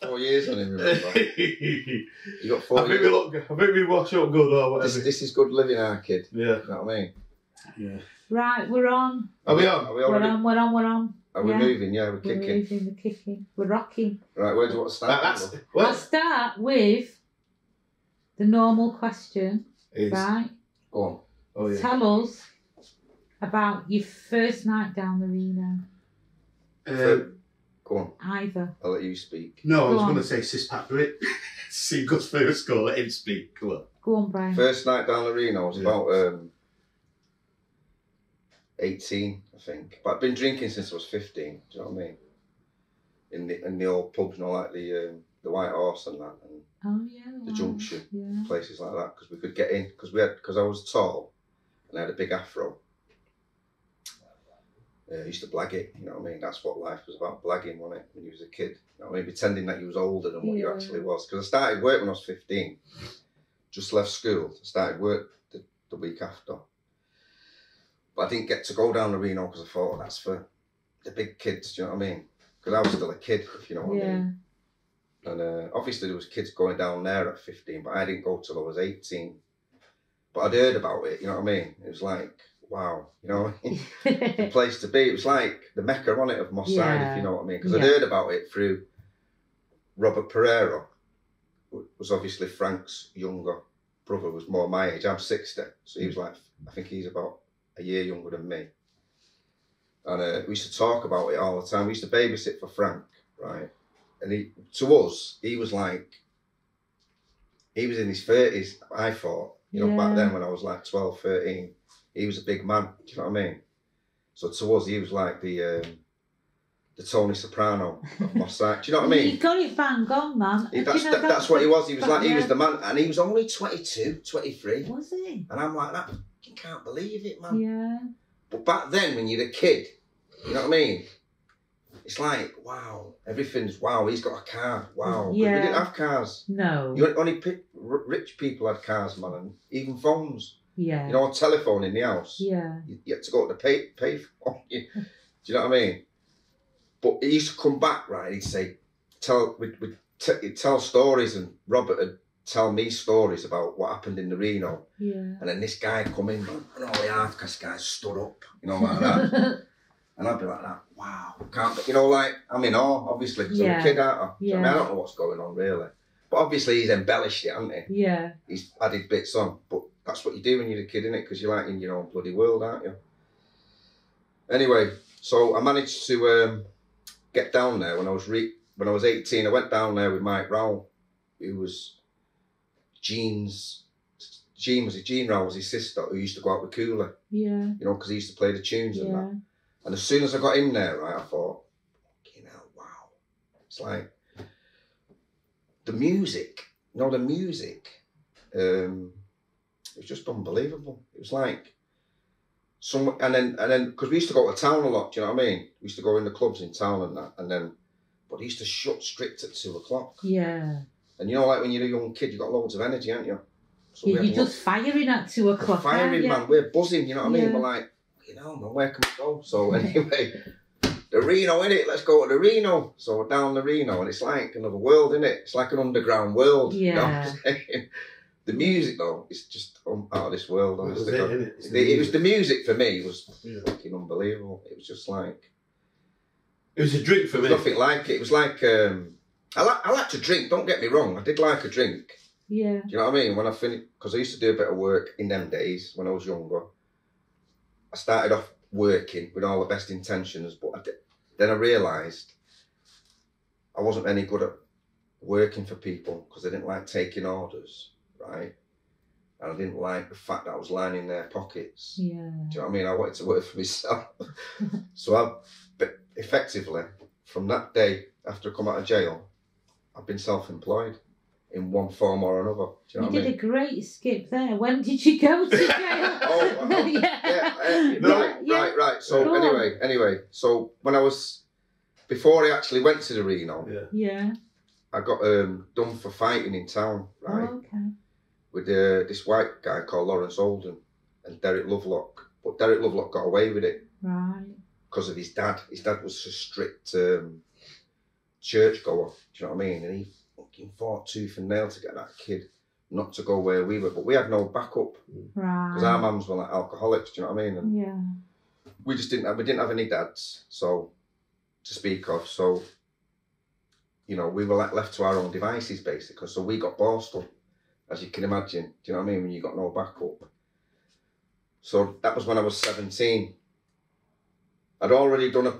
4 years on him, remember? You got 4 I think years. I think we watch up good or whatever. This is good living, our kid. Yeah. You know what I mean? Yeah. Right, we're on. Are we on? Are we already? We're on. Are we moving? Yeah, we're We're kicking. moving, we're kicking. We're rocking. Right, where do you want to start? That's I'll start with the normal question, right? Go on. Oh yeah. Tell us about your first night down the Reno. Go on. Either. I'll let you speak. No, I was Go on. going to say Sis Patrick. See Gus first go, let him speak. Come on. Go on, Brian. First night down the Reno was about 18, I think. But I've been drinking since I was 15. Do you know what I mean? In the old pubs, you know, like the White Horse and that, and Oh yeah. the Junction, Yeah. places like that, because we could get in, because I was tall and I had a big afro. I used to blag it, you know what I mean? That's what life was about, blagging, wasn't it, when you was a kid? You know what I mean? Pretending that you was older than what you actually was. Because I started work when I was 15. Just left school. I started work the week after. But I didn't get to go down to Reno because I thought, oh, that's for the big kids, do you know what I mean? Because I was still a kid, if you know what I mean. And obviously there was kids going down there at 15, but I didn't go till I was 18. But I'd heard about it, you know what I mean? It was like, wow, you know what I mean? The place to be. It was like the Mecca on it of Moss Side, if you know what I mean. Because I'd heard about it through Robert Pereira, who was obviously Frank's younger brother, was more my age. I'm 60, so he was like, I think he's about a year younger than me. And we used to talk about it all the time. We used to babysit for Frank, right? And to us, he was like, he was in his 30s, I thought. You know, back then when I was like 12, 13, he was a big man, do you know what I mean? So to us, he was like the Tony Soprano of Moss Side, do you know what I mean? You got it bang on, man. That's what he was. He was like, he was the man, and he was only 22, 23. Was he? And I'm like, that, you can't believe it, man. Yeah. But back then, when you're a kid, you know what I mean? It's like, wow, everything's, wow, he's got a car, wow. 'Cause we didn't have cars. No. Only rich people had cars, man, and even phones. Yeah. You know, a telephone in the house. Yeah. You had to go to the pay phone. Do you know what I mean? But he used to come back, right, he'd say, he'd tell stories, and Robert would tell me stories about what happened in the Reno. Yeah. And then this guy come in, man, and all the half-caste guys stood up, you know, like that. And I'd be like that, wow, can't, you know, like, I'm in awe, obviously, because I'm a kid, aren't I? Yeah. So, I mean, I don't know what's going on, really. But obviously, he's embellished it, hasn't he? Yeah. He's added bits on. But that's what you do when you're a kid, innit? Because you're like in your own bloody world, aren't you? Anyway, so I managed to get down there when I was 18. I went down there with Mike Rowell, who was Gene Rowell was his sister, who used to go out with Cooler. Yeah. You know, because he used to play the tunes and that. And as soon as I got in there, right, I thought, you know, wow. It's like the music, you know, it was just unbelievable. It was like and then because we used to go to town a lot, do you know what I mean? We used to go in the clubs in town and that, and then, but they used to shut strict at 2 o'clock. Yeah. And you know, like when you're a young kid, you've got loads of energy, haven't you? So you're just firing at 2 o'clock. Firing, man, we're buzzing, you know what I mean? We're like, you know, man, where can we go? So anyway, the Reno, innit? Let's go to the Reno. So we're down the Reno, and it's like another world, innit? It's like an underground world. Yeah. You know what I'm saying? The music, though, is just out of this world, honestly. It was the music for me was fucking unbelievable. It was just like... It was a drink for me. Nothing like it. It was like... I like to drink, don't get me wrong. I did like a drink. Yeah. Do you know what I mean? When I finished... Because I used to do a bit of work in them days when I was younger. I started off working with all the best intentions, but then I realised I wasn't any good at working for people because I didn't like taking orders, right? And I didn't like the fact that I was lining their pockets. Yeah. Do you know what I mean? I wanted to work for myself. So but effectively, from that day, after I come out of jail, I've been self-employed in one form or another. Do you know what I mean? You did a great skip there. When did you go to jail? Right. So anyway, so when I was, before I actually went to the Reno, I got done for fighting in town, right? Oh, okay. With this white guy called Lawrence Holden and Derek Lovelock. But Derek Lovelock got away with it. Right. Because of his dad. His dad was a strict churchgoer, do you know what I mean? And he fucking fought tooth and nail to get that kid not to go where we were, but we had no backup. Right. Because our mums were like alcoholics, do you know what I mean? And yeah. we didn't have any dads, so, to speak of, so, you know, we were left to our own devices, basically, so we got bossed up, as you can imagine, do you know what I mean, when you got no backup. So that was when I was 17. I'd already done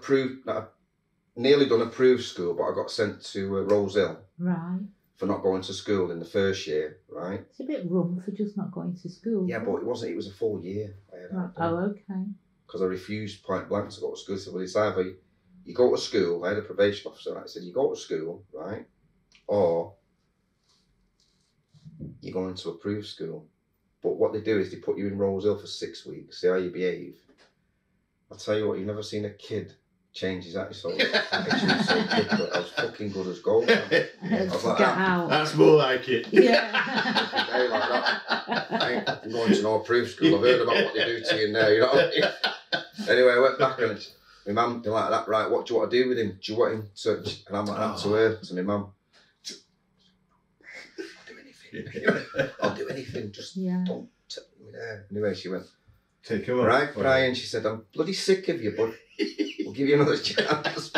nearly done approved school, but I got sent to Rose Hill. Right. For not going to school in the first year, right? It's a bit rum for just not going to school. Yeah, but it wasn't. It was a full year. Right. Oh, okay. Because I refused point blank to go to school. So well, it's either you go to school. I had a probation officer. Right? I said, you go to school, right, or you go into approved school. But what they do is they put you in Rose Hill for 6 weeks, see how you behave. I'll tell you what, you've never seen a kid change his attitude. I was fucking good as gold. I was like, That's more like it. Yeah. Like that. I ain't fucking going to no approved school. I've heard about what they do to you now, you know what I mean? Anyway, I went back and my mum, they're like that, right, what do you want to do with him? Do you want him to, and I'm like that to her, to my mum. I'll do anything, just don't take me there. Anyway, she went, take him on. Right, Brian, she said, I'm bloody sick of you, but we'll give you another chance.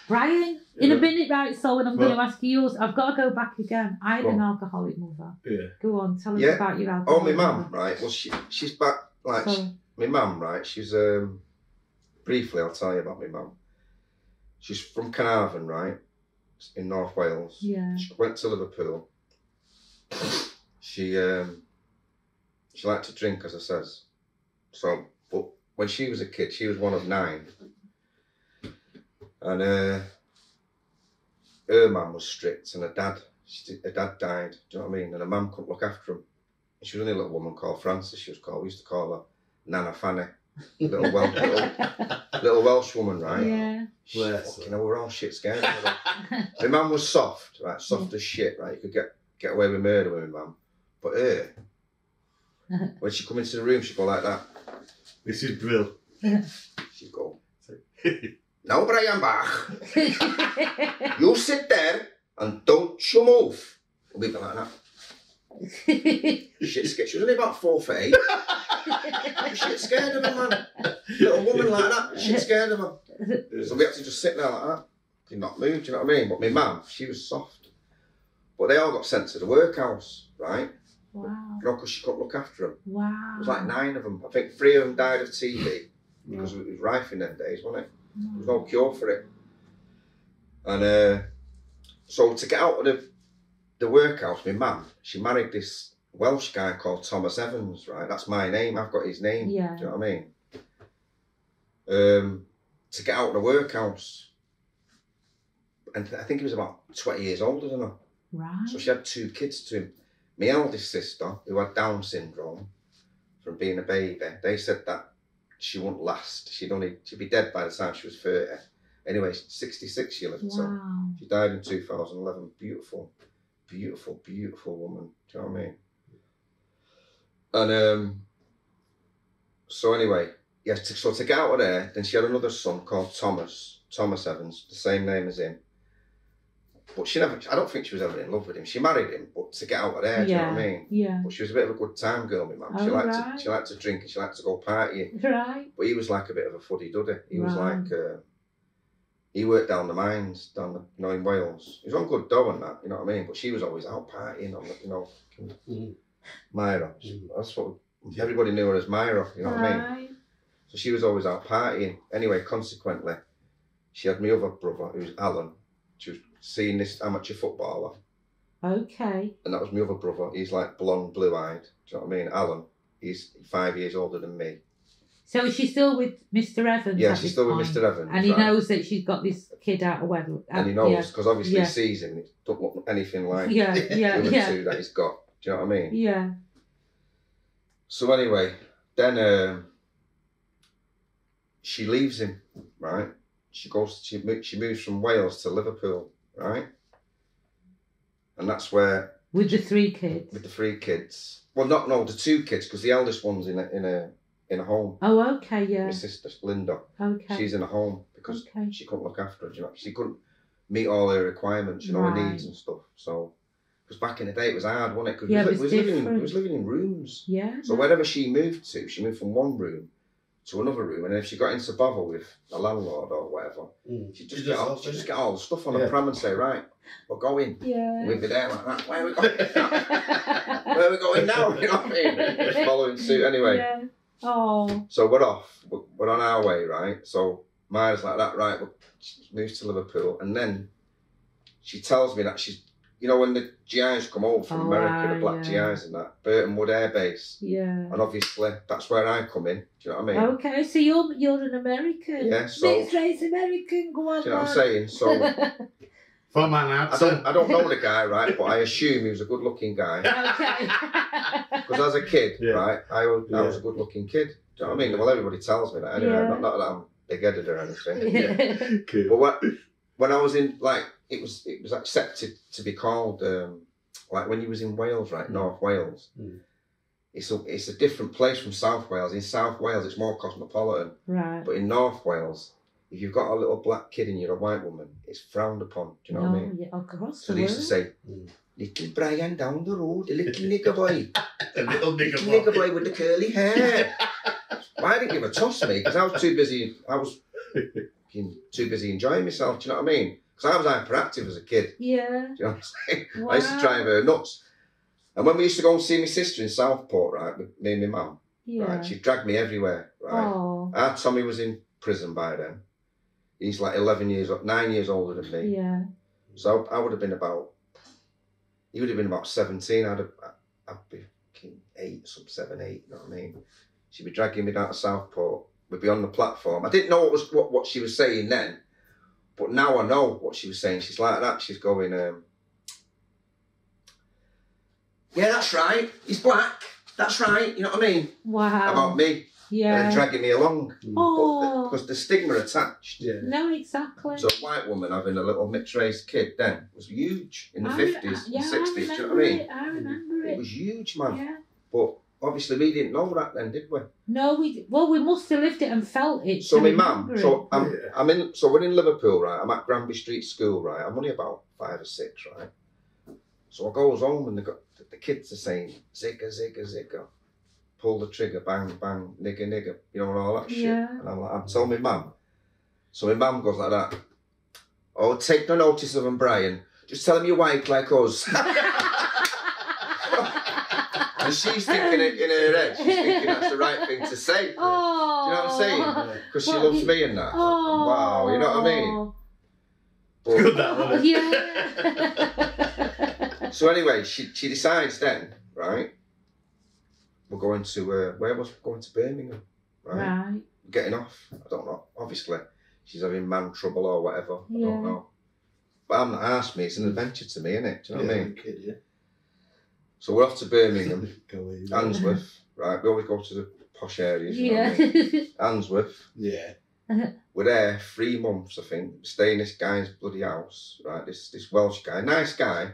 Brian, in a minute, right, so when I'm going to ask you yours, I've got to go back again. I had an alcoholic mother. Yeah. Go on, tell us about your alcoholic my mum, right, well, she's back, like, my mum, right, she's, briefly, I'll tell you about my mum. She's from Carnarvon, right, in North Wales. Yeah. She went to Liverpool. She liked to drink, as I says. So, but when she was a kid, she was one of 9. And her mum was strict, and her dad died, do you know what I mean? And her mum couldn't look after him. And she was only a little woman called Frances, she was called. We used to call her Nana Fanny. Little Welsh woman, right? Yeah. Fucking hell, we're all shit scared of her. My mum was soft, right? Soft as shit, right? You could get away with murder with my mum. But her, when she come into the room, she'd go like that. This is Brill. She'd go, now Brian Bach, you sit there and don't you move. We'll be like that. Shit scared. She was only about 4'8". Shit scared of her, man. Little woman like that, shit scared of her. So we had to just sit there like that. Did not move, do you know what I mean? But my mum, she was soft. But they all got sent to the workhouse, right? Wow. You know, because she couldn't look after them. Wow. It was like 9 of them. I think 3 of them died of TB because it was rife in them days, wasn't it? There was no cure for it. And so to get out of the workhouse, my mum, she married this Welsh guy called Thomas Evans, right? That's my name. I've got his name. Yeah. Do you know what I mean? To get out of the workhouse. And I think he was about 20 years older than her. Right. So she had 2 kids to him. My eldest sister, who had Down syndrome from being a baby, they said that she wouldn't last. She'd be dead by the time she was 30. Anyway, 66 she lived till. She died in 2011. Beautiful, beautiful, beautiful woman. Do you know what I mean? And so anyway, yeah. So to get out of there, then she had another son called Thomas Evans, the same name as him. But I don't think she was ever in love with him. She married him, but to get out of there, do you know what I mean? Yeah. But she was a bit of a good time girl, my mum. She liked to drink and she liked to go partying. Right. But he was like a bit of a fuddy-duddy. He was like, he worked down the mines, in Wales. He was on good dough and that, you know what I mean? But she was always out partying on, Myra. That's what, everybody knew her as Myra, you know what I mean? So she was always out partying. Anyway, consequently, she had my other brother, who's Alan. She was seeing this amateur footballer. Okay. And that was my other brother. He's like blonde, blue-eyed. Do you know what I mean? Alan. He's 5 years older than me. So is she still with Mr. Evans? Yeah, she's still with Mr. Evans. And he knows that she's got this kid out of wedlock. And he knows, because obviously he sees him and it don't look anything like the other 2 that he's got. Do you know what I mean? Yeah. So anyway, then she leaves him, right? She moves from Wales to Liverpool, right? And that's where... With the 3 kids? With the 3 kids. Well, the 2 kids, because the eldest one's in a home. Oh, okay, yeah. My sister, Linda. Okay. She's in a home because she couldn't look after her, do you know? She couldn't... meet all her requirements, you know, her Right. needs and stuff. So, because back in the day it was hard, wasn't it? Because Yeah, it we was was living different. in rooms. Yeah. So wherever she moved to, she moved from one room to another room, and if she got into bother with a landlord or whatever, she'd just get all the stuff on a pram and say, right, we're going. Yeah. And we'd be there like that. Where are we going now? Where are we going now? You know what I mean? Just following suit anyway. Yeah. Oh. So we're off. We're on our way, right? So Maya's like that, right? She moves to Liverpool, and then she tells me that she's, you know, when the GIs come over from America, the black GIs and that, Burton Wood Air Base. Yeah. And obviously that's where I come in. Do you know what I mean? Okay, so you're an American. Yeah, so Mixed race American, go on. do you know what I'm saying? So For man I don't know the guy, right? But I assume he was a good looking guy. Okay. Because as a kid, Yeah. right, I was a good looking kid. Do you know what I mean? Well, everybody tells me that anyway. Yeah. Not that I'm big headed or anything. Yeah. Cool. But when I was in, like, it was accepted to be called, like when you was in Wales, right, North Wales. It's a different place from South Wales. In South Wales, it's more cosmopolitan. Right. But in North Wales, if you've got a little black kid and you're a white woman, it's frowned upon. Do you know what I mean? Yeah, across So the they used to world. say, little Brian down the road, the little nigger boy. A little nigger Nigger boy with the curly hair. Well, I didn't give a toss, mate, because I was too busy. I was too busy enjoying myself. Do you know what I mean? Because I was hyperactive as a kid. Yeah. Do you know what I'm saying? Wow. I used to drive her nuts. And when we used to go and see my sister in Southport, right, with me and my mum, Yeah. right, she dragged me everywhere, right? Oh. Our Tommy was in prison by then. He's like 9 years older than me. Yeah. So I would have been about, he would have been about 17. I'd be fucking 7, 8, you know what I mean? She'd be dragging me down to Southport. We'd be on the platform. I didn't know what she was saying then, but now I know what she was saying. She's like that. She's going, yeah, that's right. He's black. That's right. You know what I mean? Wow. About me. Yeah. And dragging me along. Oh. Because the stigma attached. Yeah. No, exactly. So a white woman having a little mixed race kid then was huge in the 50s yeah, and 60s. Do you know what I mean? I remember It it. was huge, man. Yeah. But obviously we didn't know that then, did we? No, we must have lived it and felt it. So to my remember mum, it. so we're in Liverpool, right? I'm at Granby Street School, right? I'm only about 5 or 6, right? So I goes home and the kids are saying zigga zigga zigga, pull the trigger, bang bang, nigga nigga, you know, and all that shit. Yeah. And I'm telling my mum. So my mum goes like that. Oh, take no notice of him, Brian. Just tell him you're white like us. And she's thinking it in her head. She's thinking that's the right thing to say. Oh. Do you know what I'm saying? Because she loves me and that. Oh. Wow, you know what I mean? But, Good that one. Yeah. so anyway, she decides then, right? We're going to where was we going to Birmingham, right? Right. Getting off. I don't know. Obviously, she's having man trouble or whatever. I Yeah. don't know. But I'm not asked me. It's an adventure to me, isn't it? Do you know what I mean? Kid, yeah. So we're off to Birmingham, Go away. Answorth, right? We always go to the posh areas. You know what I Yeah. mean? Answorth. Yeah. We're there 3 months, I think. Staying in this guy's bloody house, right? This Welsh guy, nice guy,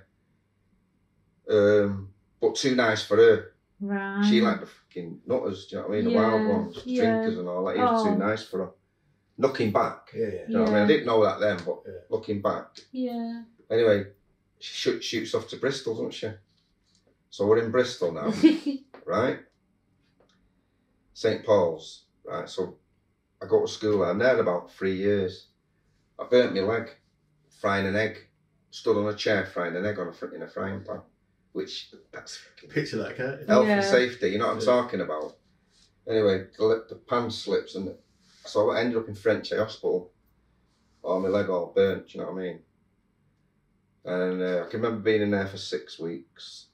but too nice for her. Right. She liked the fucking nutters, do you know what I mean? The Yeah, wild ones, the yeah. drinkers and all that. He was Oh. too nice for her. Looking back, Yeah. do you know what I mean? I didn't know that then, but Yeah. looking back. Yeah. Anyway, she shoots off to Bristol, doesn't she? So we're in Bristol now, right? St Paul's, right? So I go to school there. I'm there about 3 years. I burnt my leg frying an egg. Stood on a chair frying an egg in a frying pan. Which, that's fucking Picture that, can't you? health Yeah. and safety, you know what I'm talking about? Anyway, the pan slips and so I ended up in Frenchy Hospital. My leg all burnt, you know what I mean? And I can remember being in there for 6 weeks.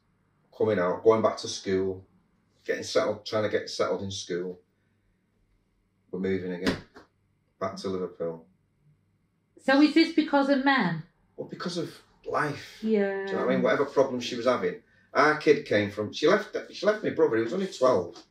Coming out, going back to school, getting settled, trying to get settled in school. We're moving again, back to Liverpool. So is this because of men? Well, because of life. Yeah. Do you know what I mean? Whatever problem she was having. Our kid came from, she left my brother, he was only 12.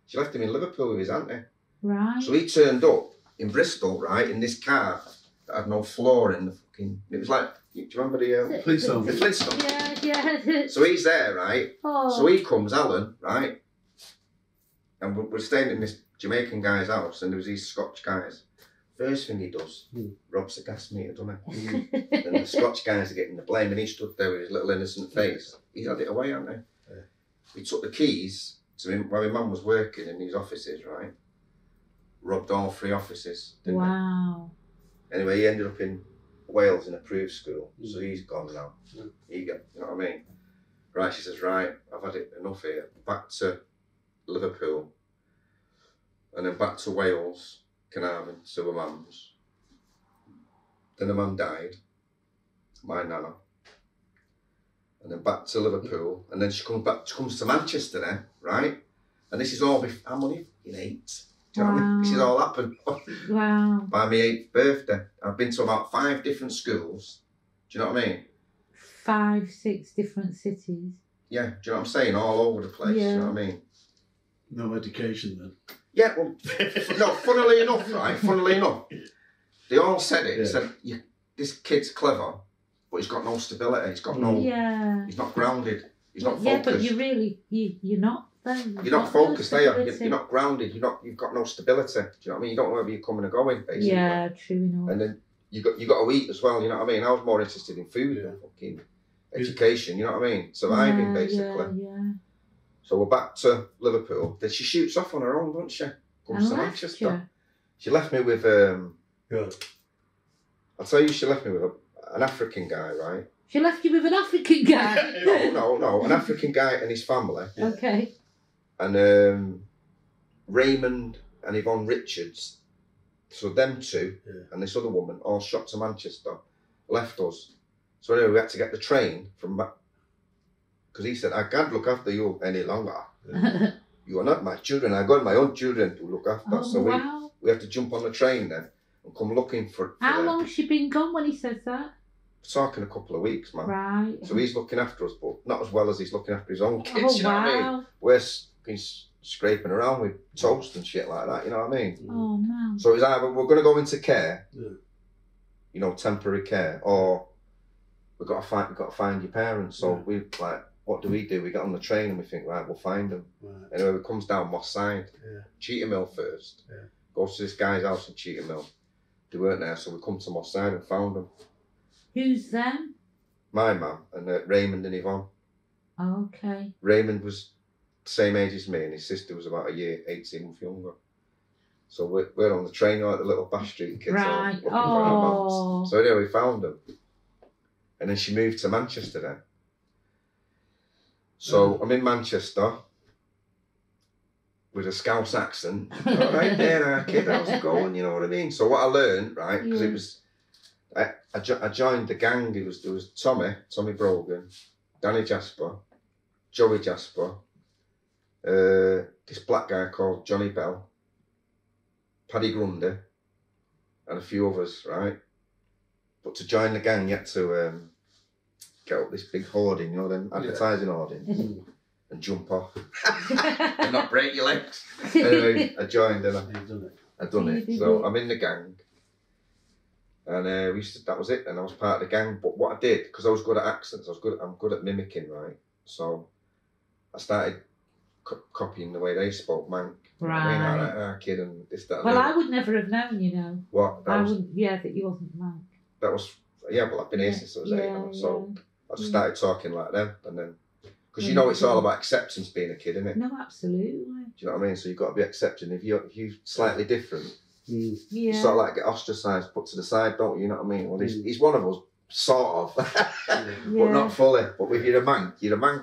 She left him in Liverpool with his auntie. Right. So he turned up in Bristol, right, in this car that had no floor in the fucking, it was like, do you remember the Flintstones. The Flintstones. Yeah. So he's there, right? Oh. So he comes, Alan, right? And we're staying in this Jamaican guy's house, and there was these Scotch guys. First thing he does, robs the gas meter, doesn't he? And the Scotch guys are getting the blame, and he stood there with his little innocent face. He had it away, hadn't he? Yeah. He took the keys to him where my mum was working in these offices, right? Robbed all 3 offices, didn't he? Anyway, he ended up in Wales in a proof school, so he's gone now. You know what I mean? Right, she says, right, I've had it enough here. Back to Liverpool, and then back to Wales, Carnarvon, to her mum's. Then her mum died, my nana. And then back to Liverpool, and then she comes to Manchester then, right? And this is all, I'm only in 8. Do you know what I mean? This has all happened by my 8th birthday. I've been to about 5 different schools. Do you know what I mean? 5, 6 different cities. Yeah, do you know what I'm saying? All over the place, do you know what I mean? No education then? Yeah, well, no, funnily enough, they all said it. They said, this kid's clever, but he's got no stability. He's got no, he's not grounded. He's not focused. Yeah, but you're not there. You're not focused, are you? You're not grounded. You've got no stability. Do you know what I mean? You don't know whether you're coming or going, basically. Yeah, true enough. And then you got to eat as well, you know what I mean? I was more interested in food than fucking education, you know what I mean? Surviving, basically. Yeah. So we're back to Liverpool. Then she shoots off on her own, doesn't she? Comes to Manchester. She left me with, I'll tell you, she left me with an African guy, right? She left you with an African guy? No, an African guy and his family. Okay. And Raymond and Yvonne Richards, so them 2 and this other woman all shot to Manchester, left us. So anyway, we had to get the train from, because he said, I can't look after you any longer. You are not my children. I got my own children to look after. So we have to jump on the train then and come looking for How long has she been gone when he says that? Talking a couple of weeks, man. Right. So he's looking after us, but not as well as he's looking after his own kids, you know what I mean? We're scraping around with toast and shit like that, you know what I mean? Oh, man. So it's either we're going to go into care, you know, temporary care, or we've got to find your parents. So we like, what do? We get on the train and we think, right, we'll find them. Right. Anyway, it comes down Moss Side, Cheetah Mill first. Yeah. Goes to this guy's house in Cheetah Mill. They weren't there, so we come to Moss Side and found them. Who's them? My mum and Raymond and Yvonne. Oh, okay. Raymond was the same age as me, and his sister was about a year, 18 months younger. So we're on the train like the little Bash Street kids. Right. Looking for our mums. So anyway, we found them. And then she moved to Manchester then. So I'm in Manchester with a Scouse accent. All right there, kid, how's it going? You know what I mean? So what I learned, right, because it was, I joined the gang. There was Tommy Brogan, Danny Jasper, Joey Jasper, this black guy called Johnny Bell, Paddy Grundy, and a few others, right? But to join the gang, you had to get up this big hoarding, you know, them advertising hoardings, and jump off and not break your legs. Anyway, I joined and I'd done it. So I'm in the gang, and that was it. And I was part of the gang. But what I did, because I was good at accents, I'm good at mimicking, right? So I started copying the way they spoke, Mank. Right. I mean, kid and this, that. Well, I would never have known, you know. What? That you wasn't Mank. That was, well, I've been here since I was 8, so I just started talking like them, and then, because you know it's all about acceptance being a kid, isn't it? No, absolutely. Do you know what I mean? So you've got to be accepting. If you're slightly different, you sort of like get ostracised, put to the side, don't you? You know what I mean? Well, he's one of us, sort of, but not fully. But if you're a man,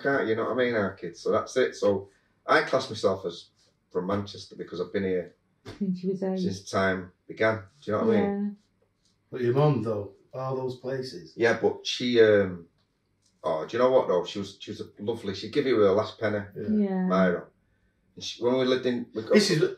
can't you? You know what I mean? Our kids. So that's it. So I class myself as from Manchester because I've been here since time began. Do you know what I mean? But your mum though, all those places. Yeah, but she do you know what though? She was a lovely. She'd give you her last penny, Myra. And when we lived in,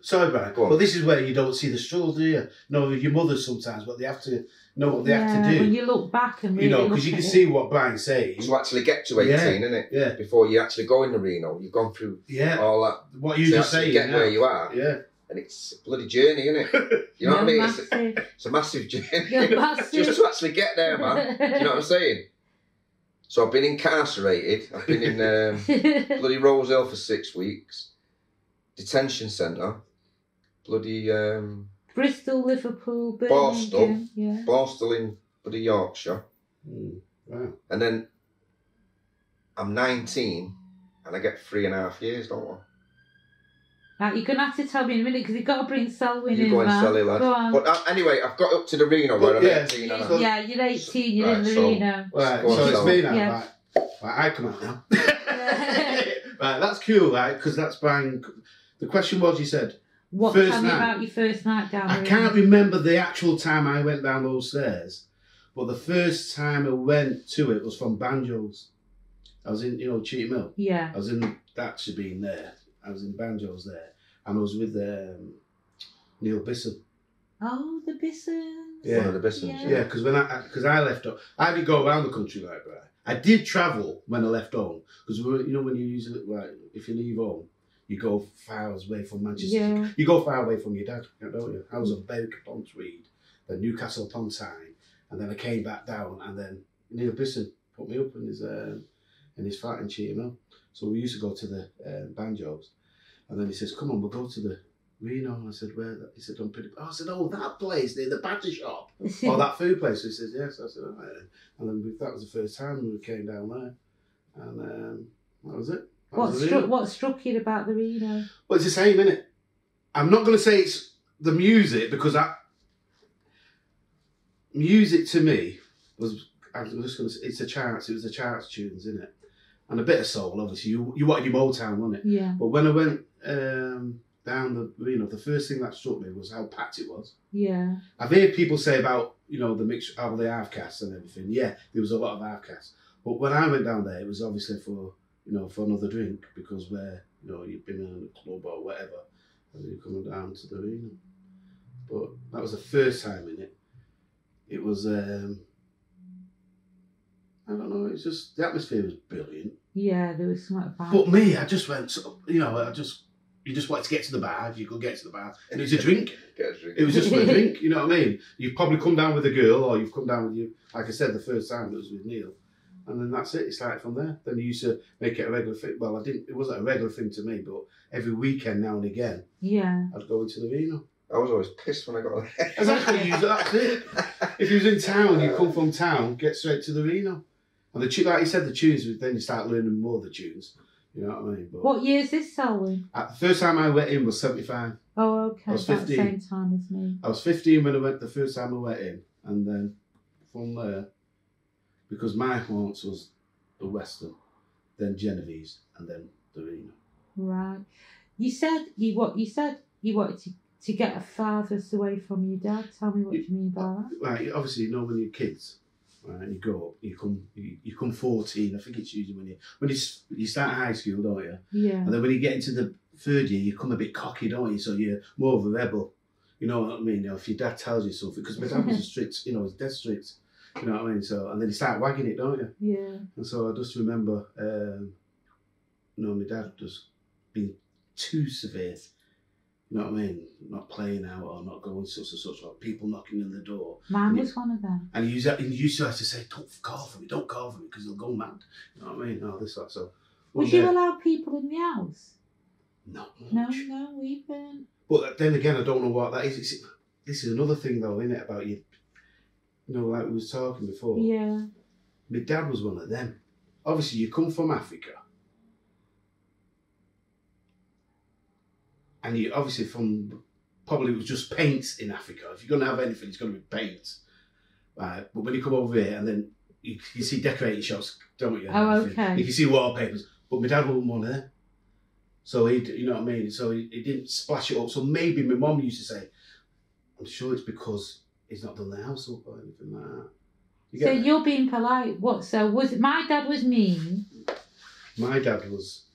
sorry, Brian. But this is where you don't see the struggle, do you? No, with your mothers sometimes, but they have to know what they have to do. When you look back and really, you know, because you can see what Brian's saying. To actually get to 18, isn't it? Yeah. Before you actually go into Reno, you've gone through all that. What you just saying. Get where you are. Yeah. And it's a bloody journey, isn't it? You know what I mean? It's a massive journey. Just to actually get there, man. Do you know what I'm saying? So I've been incarcerated. I've been in bloody Rose Hill for 6 weeks. Detention centre. Bloody Bristol, Liverpool, Birmingham. Yeah. Borstal in the Yorkshire. Wow. And then I'm 19 and I get 3.5 years, don't I? Now, you're going to have to tell me in a minute because you've got to bring Selwyn in. You go and sell it, lad. Go on. But anyway, I've got up to the Reno where I'm 18. Yeah, you're 18, you're in the Reno. Right, so it's me now. Right, I come out now. Right, that's cool, right? Because that's bang. The question was, you said, tell me about your first night down there. I can't remember the actual time I went down those stairs, but the first time I went to it was from Banjos. I was in, Cheetham Hill. Yeah. I was in, that should be in there. I was in Banjos there, and I was with Neil Bisson. Oh, the Bissons. Yeah. One of the Bissons. Yeah, because I left home, I didn't go around the country like that. I did travel when I left home, because when you use it, like, if you leave home, you go far away from Manchester. Yeah. You go far away from your dad, don't you? I was on Berwick-upon-Tweed, then Newcastle-upon-Tyne, and then I came back down, and then Neil Bisson put me up in his flat in Cheetham Hill. So we used to go to the Banjos, and then he says, "Come on, we'll go to the Reno." And I said, "Where?" He said, "On Pretty." I said, "Oh, that place near the batter shop, or that food place." He says, "Yes." I said, "All right." And then that was the first time we came down there, and that was it. What struck you about the Reno? Well, it's the same, innit? I'm not going to say it's the music, because music to me was, I'm just going to say, it was the charts tunes, innit? And a bit of soul, obviously. You wanted your Motown, wasn't it? Yeah. But when I went down the Reno, the first thing that struck me was how packed it was. Yeah. I've heard people say about, the mixture of the half-castes and everything. Yeah, there was a lot of half-castes. But when I went down there, it was obviously for another drink, because you've been in a club or whatever, and you're coming down to the Reno. But that was the first time in it. It was, I don't know, it's just, the atmosphere was brilliant. Yeah, there was something about But me, I just went, you just wanted to get to the bar, if you could get to the bar, and it was a drink. It was just for a drink, you know what I mean? You've probably come down with a girl, or you've come down with you, like I said, the first time it was with Neil. And then that's it, it started from there. Then you used to make it a regular thing. Well, it wasn't a regular thing to me, but every weekend now and again, I'd go into the Reno. I was always pissed when I got there. Exactly, that's it. If you was in town, you come from town, get straight to the Reno. And like you said, the tunes, then you start learning more of the tunes. You know what I mean? But what year is this, Selwyn? The first time I went in was 75. Oh, okay. I was 15. About the same time as me. I was 15 when I went the first time I went in. And then from there, because my haunts was the Western, then Genovese, and then the Reno. Right. You said you wanted to get a farthest away from your dad. Tell me what you mean by that. Right. Obviously, when you're kids, right, and you grow up, you come 14. I think it's usually when you start high school, don't you? Yeah. And then when you get into the third year, you come a bit cocky, don't you? So you're more of a rebel. You know what I mean? If your dad tells you something, because my dad was a strict, he's dead strict. You know what I mean? So, and then you start wagging it, don't you? Yeah. And so I just remember, my dad just being too severe. You know what I mean? Not playing out or not going such and such, or people knocking on the door. Mine was one of them. And he used to have to say, don't call for me, because they'll go mad. You know what I mean? No, this, that, so. Would you allow people in the house? Not much. No, we weren't. But then again, I don't know what that is. This is another thing, though, isn't it, about you? Like we was talking before. Yeah. My dad was one of them. Obviously, you come from Africa. And you obviously probably it was just paints in Africa. If you're going to have anything, it's going to be paint. Right? But when you come over here, and then you see decorating shops, don't you? Oh, okay. You can see wallpapers. But my dad wasn't one of them. So you know what I mean? So he didn't splash it up. So maybe my mum used to say, I'm sure it's because he's not done the house up or anything like that. So you're being polite. What? So was it, my dad was mean? My dad was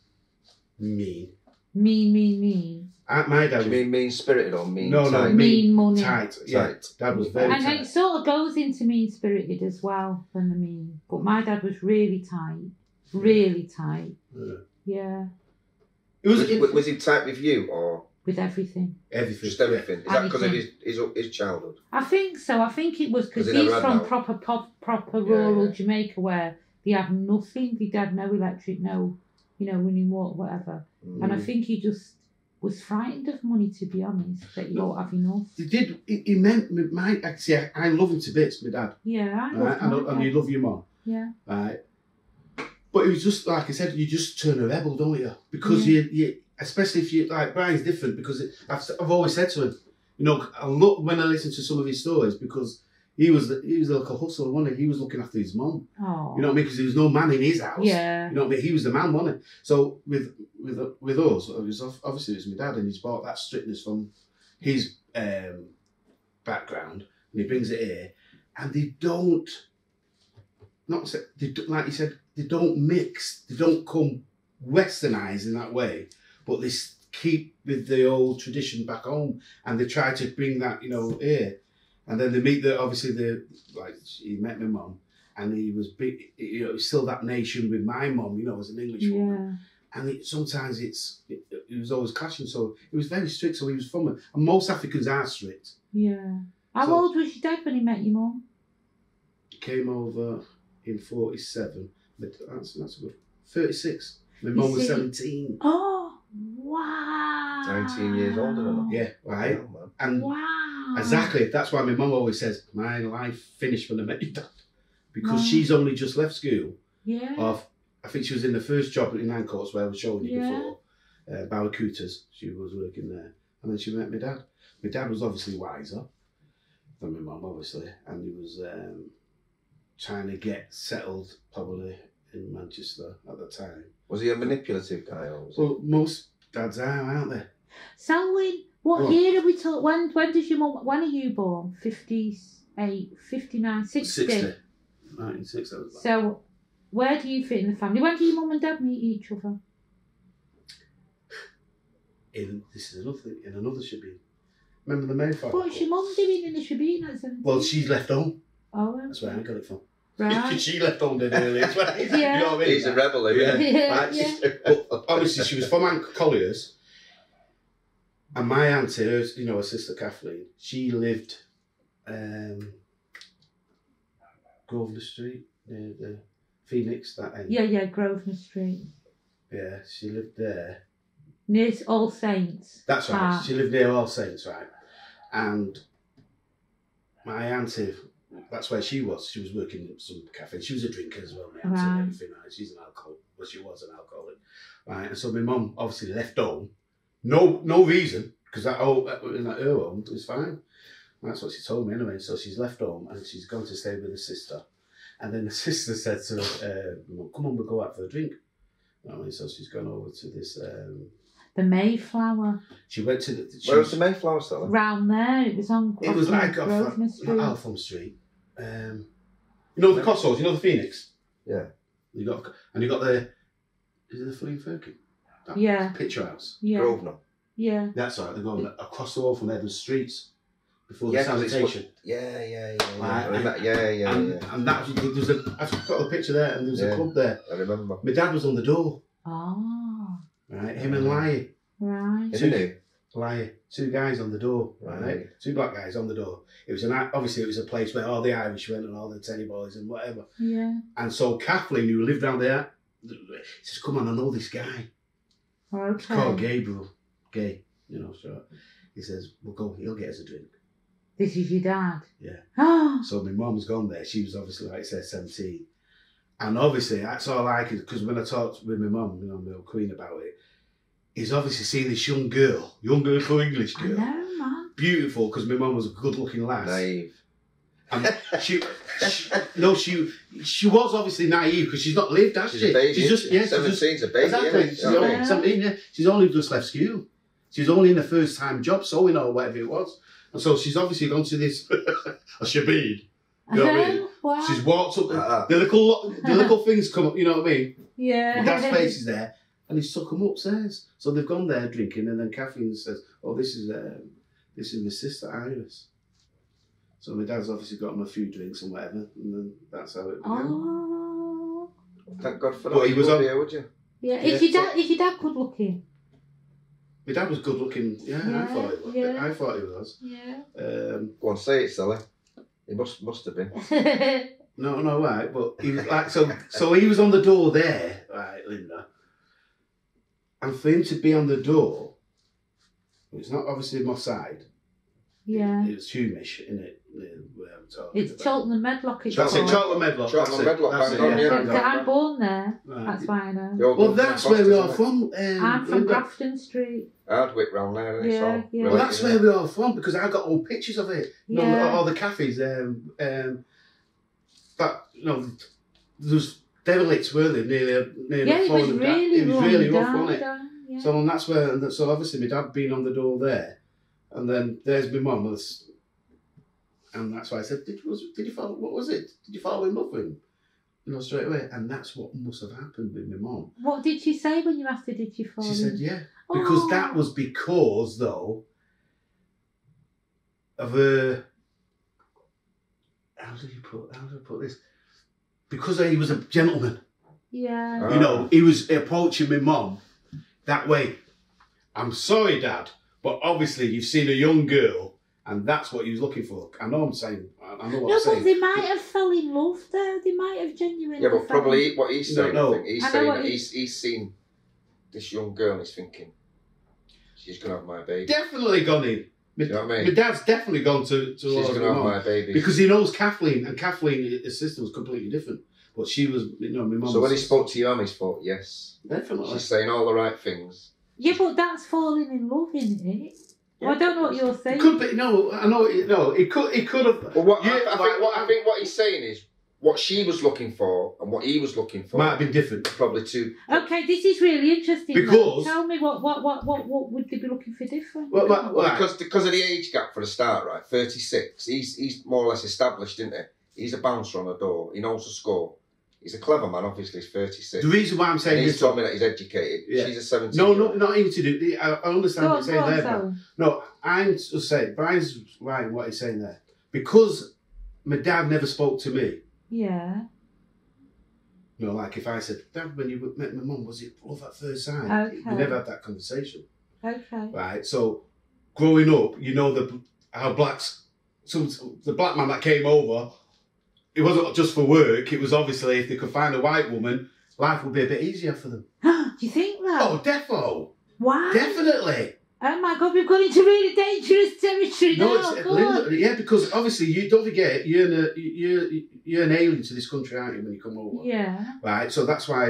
mean. Mean. My dad was mean-spirited or mean? No, tight? Mean money. Tight. Yeah, Dad was very tight. And it sort of goes into mean-spirited as well than the mean. But my dad was really tight. Really tight. Yeah. Was he tight with you or? With everything. Everything. Just everything. Is that because of his childhood? I think so. I think it was because he's from proper rural Jamaica where they have nothing. They had no electric, no, running water, whatever. And I think he just was frightened of money, to be honest, that you don't have enough. He did. He meant my. Actually, I love him to bits, my dad. Yeah, I Right? And you love your mum. Yeah. Right. But it was just like I said, you just turn a rebel, don't you? Because you especially if you like Brian's different because I've always said to him, you know, I look when I listen to some of his stories because he was a little hustler, wasn't he? He was looking after his mum. Oh. You know what I mean? Because there was no man in his house. Yeah. You know what I mean? He was the man, wasn't he? So with us, it was obviously it was my dad, and he's brought that strictness from his background, and he brings it here, and they don't. Like you said, they don't mix. They don't come westernised in that way, but they keep with the old tradition back home, and they try to bring that, you know, here. And then they meet he met my mum, and he was big, you know, still that nation with my mum, you know, as an English woman. And sometimes it was always clashing, so it was very strict. So he was from it, and most Africans are strict. Yeah. How old was your dad when he met your mum? He came over in 47. That's a good 36. My mum was 17. Oh, wow. 19 years older than her. Yeah, right. Oh, and wow. exactly, that's why my mum always says, my life finished when I met your dad. Because she's only just left school. Yeah. I think she was in the first job in Ancoats where I was showing you before. Barracudas, she was working there. And then she met my dad. My dad was obviously wiser than my mum, obviously. And he was trying to get settled probably in Manchester at the time. Was he a manipulative guy? Or was Well, most dads are, aren't they? Selwyn, what year are we talking? When does your mum? When are you born? 58, 59, 60? 1960. So, where do you fit in the family? When do your mum and dad meet each other? This is another shebeen. Remember the Mayflower? What's your mum doing in the shebeen at 17? Well, she's left home. Oh, okay. That's where I got it from. Right. She left home dead early as well. Yeah. You know what I mean? He's a rebel, isn't he? But obviously, she was from Aunt Collier's, and my auntie, her sister Kathleen, she lived Grosvenor Street near the Phoenix, that end. Yeah, Grosvenor Street. Yeah, she lived there. Near All Saints. That's right. She lived near All Saints, right? And my auntie, that's where she was. She was working at some cafe. She was a drinker as well, my auntie, and everything. Right? She's an alcoholic. Well, she was an alcoholic, right? And so my mum obviously left home. No reason, because that her home was fine. That's what she told me anyway. So she's left home and she's gone to stay with her sister. And then the sister said to her, "Come on, we'll go out for a drink." You know what I mean? So she's gone over to this. The Mayflower. She went to where was the Mayflower cellar? Round there. It was on. It was like Grosvenor Street. Alpham Street. You know the Cotswolds. You know the Phoenix. Yeah. You got the. Is it the Flea Firkin? Yeah. Picture house. Yeah. Grosvenor. Yeah. That's right. They're going across the wall from there. There's streets before the sanitation. Yeah. And that was I've got a picture there, and there was a club there. I remember. My dad was on the door. Oh. Right, him and Lai. Right. Lai, two guys on the door. Right, two black guys on the door. It was obviously it was a place where all the Irish went and all the Teddy boys and whatever. Yeah. And so Kathleen, who lived down there, says, "Come on, I know this guy. Okay. It's called Gabriel. Gay, so he says, we'll go, he'll get us a drink." This is your dad? Yeah. So my mum's gone there. She was obviously, like I said, 17. And obviously, that's all I could, because when I talked with my mum, my old queen about it, he's obviously seen this young girl, English girl. I know, man. Beautiful, because my mum was a good-looking lass. Naive. And she was obviously naive because she's not lived, has she? She's a baby. She's just 17's a baby. Exactly. She's only 17. Yeah. She's only just left school. She was only in a first-time job sewing or whatever it was, and so she's obviously gone to this a shabid. You know what I mean? Wow. She's walked up the little things come up. You know what I mean? Yeah. My dad's face is there, and he's took them upstairs. So they've gone there drinking, and then Kathleen says, "Oh, this is my sister Iris." So my dad's obviously got him a few drinks and whatever, and then that's how it began. Oh. Thank God for that. But he was on here, would you? Yeah. Is your dad good looking? My dad was good looking. Yeah, I thought he was. Yeah. I thought he was. Yeah. Go on, say it, Sally. He must have been. No, right, but he was like so he was on the door there, right, Linda. And for him to be on the door It's not obviously my side. Yeah. It's Humish, isn't it? It's Cheltenham Medlock. It's That's it, Cheltenham Medlock. Cheltenham Medlock. I'm born there. Right. That's why I know. Well, that's where we are from. I'm from Grafton Street. Hardwick round there, isn't it? Yeah, yeah. Well, that's where we are from because I got all pictures of it. You know, all the cafes. But you know, there was derelicts, weren't there? Nearly Yeah, it was really rough, wasn't it? Yeah. So and that's where. So obviously, my dad been on the door there, and then there's my mum. And that's why I said, did you fall? What was it? Did you fall in love with him? You know, straight away. And that's what must have happened with my mum. What did she say when you asked her, did you fall in? She said, yeah. Because that was because, though, of her... How do I put this? Because he was a gentleman. Yeah. You know, he was approaching my mum that way. I'm sorry, Dad, but obviously you've seen a young girl and that's what he was looking for. I know I'm saying... I know what I'm saying. But they might have fell in love though. They might have genuinely. Yeah, but probably what he's saying, No. I think he's saying that he's seen this young girl and he's thinking, she's going to have my baby. Definitely gone in. You know what I mean? My dad's definitely gone to she's going to have my baby. Because he knows Kathleen, and Kathleen, his sister, was completely different. But she was, you know, my mum. So when he spoke to your mum, he thought, yes. Definitely. She's saying all the right things. Yeah, but that's falling in love, isn't it? Yeah. Well, I don't know what you're saying. It could be, no, I know, no, it could have. Well, I think what he's saying is, what she was looking for and what he was looking for might have been different. Probably two. Okay, this is really interesting. Because tell me what would they be looking for different? Well, because of the age gap for the start, right? 36. He's more or less established, isn't he? He's a bouncer on a door. He knows the score. He's a clever man. Obviously, he's 36. The reason why I'm saying and this, he's told me that he's educated. Yeah. She's a 17. No, not even to do. I understand what you're saying there. So. No, I'm just saying. Brian's right in what he's saying there because my dad never spoke to me. Yeah. You know, like if I said, Dad, when you met my mum, was it love at first sight? Okay. We never had that conversation. Okay. Right. So, growing up, you know how blacks. So the black man that came over, it wasn't just for work. It was obviously if they could find a white woman, life would be a bit easier for them. Do you think that? Oh, defo. Why? Definitely. Oh my God, we've gone into really dangerous territory now. Yeah, because obviously you don't forget you're an alien to this country, aren't you, when you come over? Yeah. Right. So that's why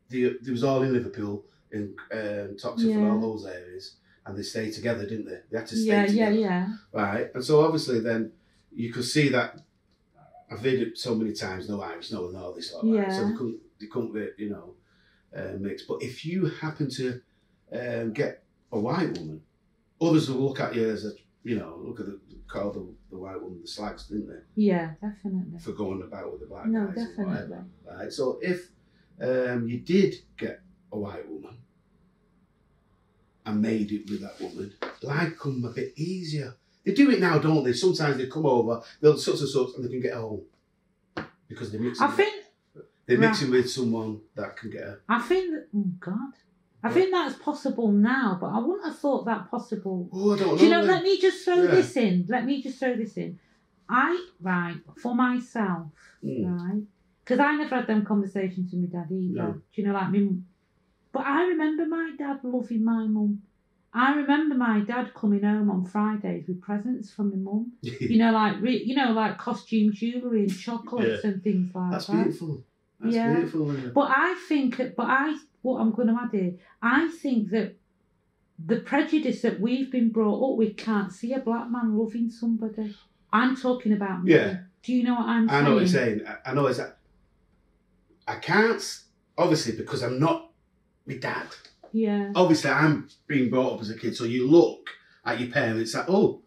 there was all in Liverpool in Toxic and all those areas, and they stayed together, didn't they? They had to stay together. Yeah. Right. And so obviously then you could see that. I've heard it so many times. No Irish, no this, all that. So they couldn't be, mixed. But if you happen to get a white woman, others will look at you as look at call the white woman the slags, didn't they? Yeah, definitely. For going about with the black no, guys. No, definitely. Whatever, right. So if you did get a white woman and made it with that woman, life come a bit easier. They do it now, don't they? Sometimes they come over, they'll such and such, and they can get home because they mix. They're mixing with someone that can get her. I think that. Oh God. I think that's possible now, but I wouldn't have thought that possible. Oh, I don't know. Do you know, let me just throw this in. For myself, right? Because I never had them conversations with my dad either. No. Do you know, like me? But I remember my dad loving my mum. I remember my dad coming home on Fridays with presents from my mum. like costume jewellery and chocolates and things like that. That's beautiful. That's beautiful. What I'm going to add here, I think that the prejudice that we've been brought up with can't see a black man loving somebody. I'm talking about me. Yeah. Do you know what I'm saying? I know what you're saying. I know exactly. I can't, obviously, because I'm not my dad. Yeah. Obviously, I'm being brought up as a kid, so you look at your parents like, oh,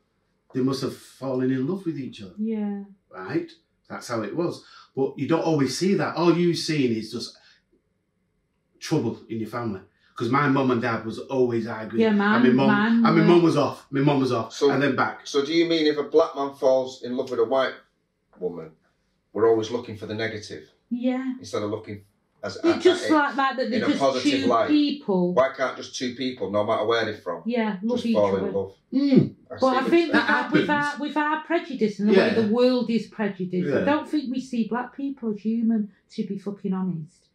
they must have fallen in love with each other. Yeah. Right? That's how it was. But you don't always see that. All you're seeing is just trouble in your family. Because my mum and dad was always arguing. Yeah, my mum was off. My mum was off. So, and then back. So do you mean if a black man falls in love with a white woman, we're always looking for the negative? Yeah. Instead of looking as like that they're just positive two light. people. Why can't just two people, no matter where they're from, love just each fall other? in love? But I think with our prejudice and the way the world is prejudiced, I don't think we see black people as human, to be fucking honest.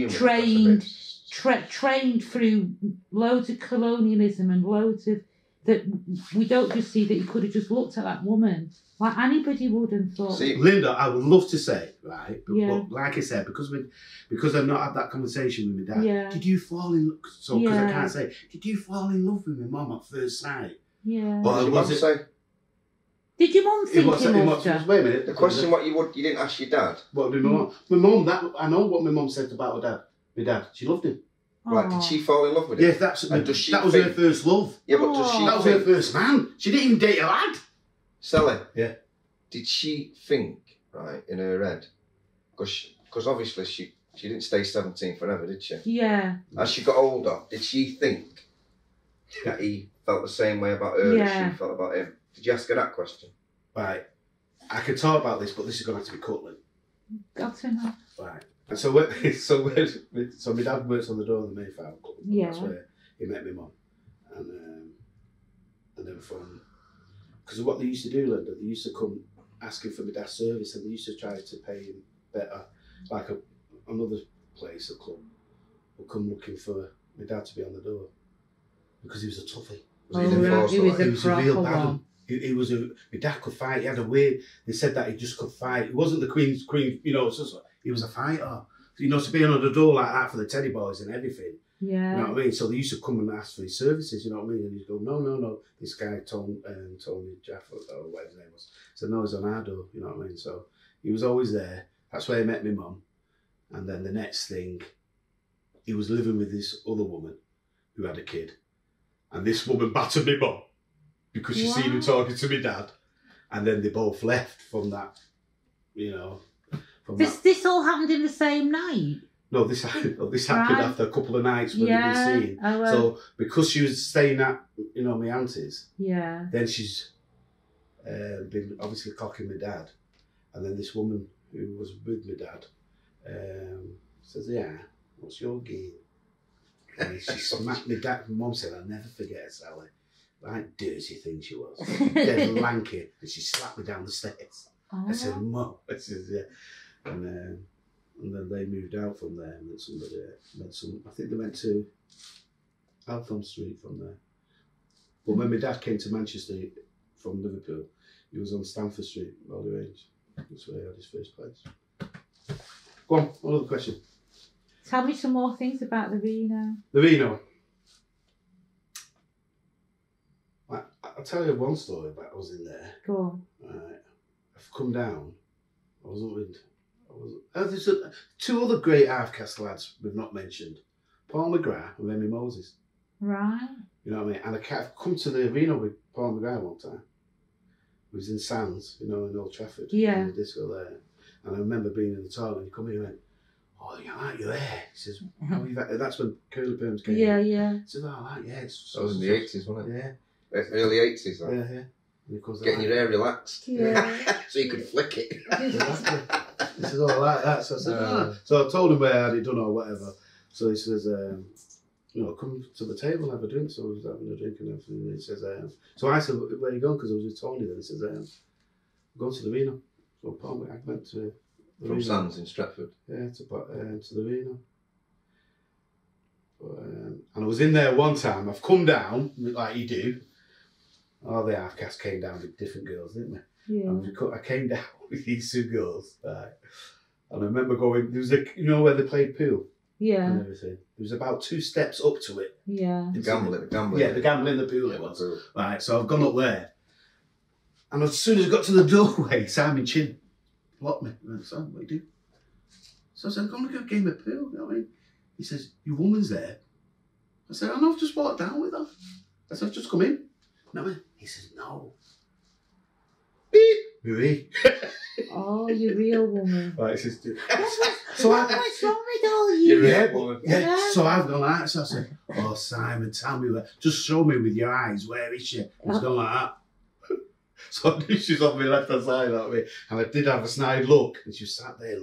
Trained through loads of colonialism and loads of that we don't just see that he could have just looked at that woman like anybody would and thought. See, Linda, I would love to say, right, but, Yeah. but like I said, because I've not had that conversation with my dad, Yeah. did you fall in love? So, because I Yeah. can't say, did you fall in love with my mum at first sight? Yeah. what did your mum was it- say? Did your mum think he loved her? Wait a minute. The question what you didn't ask your dad. What did my mum? My mum, I know what my mum said about her dad. My dad, she loved him. Right, Aw. did she fall in love with him? Yeah, And does she that was her think- first love. Yeah, but does she That was her think... first man. She didn't even date a lad. Sally? Yeah. Did she think, right, in her head, because obviously she didn't stay 17 forever, did she? Yeah. As she got older, did she think that he felt the same way about her Yeah. as she felt about him? Did you ask her that question? Right. I could talk about this, but this is going to have to be cut, Lynn. Got to know. Right. And so my dad works on the door of the Mayflower Club. Yeah. That's where he met my mum. And they were from... Because what they used to do, Linda, they used to come asking for my dad's service, and they used to try to pay him better. Like another place, a club, would come looking for my dad to be on the door. Because he was a toughie. Oh, he didn't right. force He her, was like, a He was a real proper bad one. one. He was my dad could fight. He had a weird. They said that he just could fight. He wasn't the Queen's Queen, you know. He was a fighter. You know, to be on the door like that for the Teddy Boys and everything. Yeah. You know what I mean? So they used to come and ask for his services. You know what I mean? And he'd go, no. This guy Tony Jaffa or whatever his name was. Said no, he's on our door. You know what I mean? So he was always there. That's where he met my mum. And then the next thing, he was living with this other woman who had a kid, and this woman battered me mum because she seen him Wow. talking to my dad, and then they both left from that, you know. This all happened in the same night. No, this happened Right. after a couple of nights when they'd been seen. Oh, well, So because she was staying at, you know, my auntie's, yeah. then she's been obviously cocking my dad, and then this woman who was with my dad says, "Yeah, what's your game?" And she smacked my dad. My mum said, "I'll never forget her, Sally. Right dirty thing she was, dead lanky," and she slapped me down the stairs. I said, Oh. "Mum," I said, "Yeah," and then they moved out from there, and then somebody met some. I think they went to Altham Street from there. But when my dad came to Manchester from Liverpool, he was on Stamford Street, Valley Range. That's where he had his first place. Go on, another question. Tell me some more things about the Reno. The Reno. I'll tell you one story about I was in there. Go on. Right. I've come down. There's two other great half-caste lads we've not mentioned. Paul McGrath and Remy Moses. Right. You know what I mean? And I've come to the Reno with Paul McGrath one time. He was in Sands, you know, in Old Trafford. Yeah. In the disco there. And I remember being in the toilet and he come in and went, "Oh, you like your hair?" He says, "How have you had-" That's when curly perms came Yeah, in. yeah. He says, "Oh, I like, yeah." That was in the 80s, wasn't it? Yeah. Early 80s, like. Yeah. And he goes, Getting your hair relaxed. Yeah. So you could flick it. Exactly. He says, "Oh, I like that." So I said, "Ah." So I told him where I had it done or whatever. So he says, "You know, come to the table and have a drink." So I was having a drink and everything. And he says, so I said, "Where are you going?" Because I was with Tony then. He says, "I'm going to the Reno." So Paul, I went to the From Reno. Sands in Stratford. Yeah, to the Reno. But, and I was in there one time. I've come down, like you do. All the half-caste came down with different girls, didn't they? Yeah. I came down with these two girls, right? And I remember going, there was you know where they played pool Yeah. and everything? There was about 2 steps up to it. Yeah. The gambling. Yeah, the gambling, the pool Yeah, it was. the pool. Right, so I've gone up there. And as soon as I got to the doorway, Simon Chin blocked me. I went, "Son, what do you do?" So I said, "I'm going to go game of pool." You know what I mean? He says, "Your woman's there." I said, "I know, I've just walked down with her." I said, "I've just come in." You know what I mean? He says, "No." Beep. Marie. Oh, you real woman. Right, he says, So what's wrong with all you? yeah, woman. yeah. Yeah. So I've gone like that. So I said, "Oh, Simon, tell me where. Just show me with your eyes. Where is she?" He's gone like that. So I knew she's on my left-hand side, that way. And I did have a snide look. And she sat there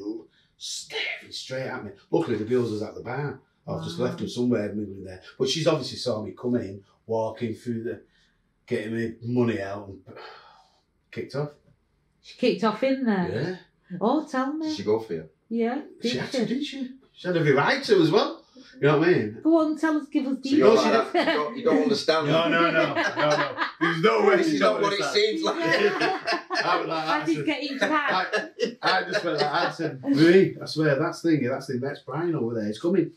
staring straight at me. Luckily, the girls was at the bar. I've just left her somewhere mingling there. But she's obviously saw me come in, walking through getting me money out and kicked off. She kicked off in there. Yeah. Oh, tell me. Did she go for you? Yeah. She Did had to, didn't she? She had every right to as well. You know what I mean? Go on, tell us, give us So you're details. like that. You don't understand. No. There's no way This she's is not not what it seems like. I was like, I did get into that. I just went like, I said, Marie, I swear, that's Brian over there. He's coming.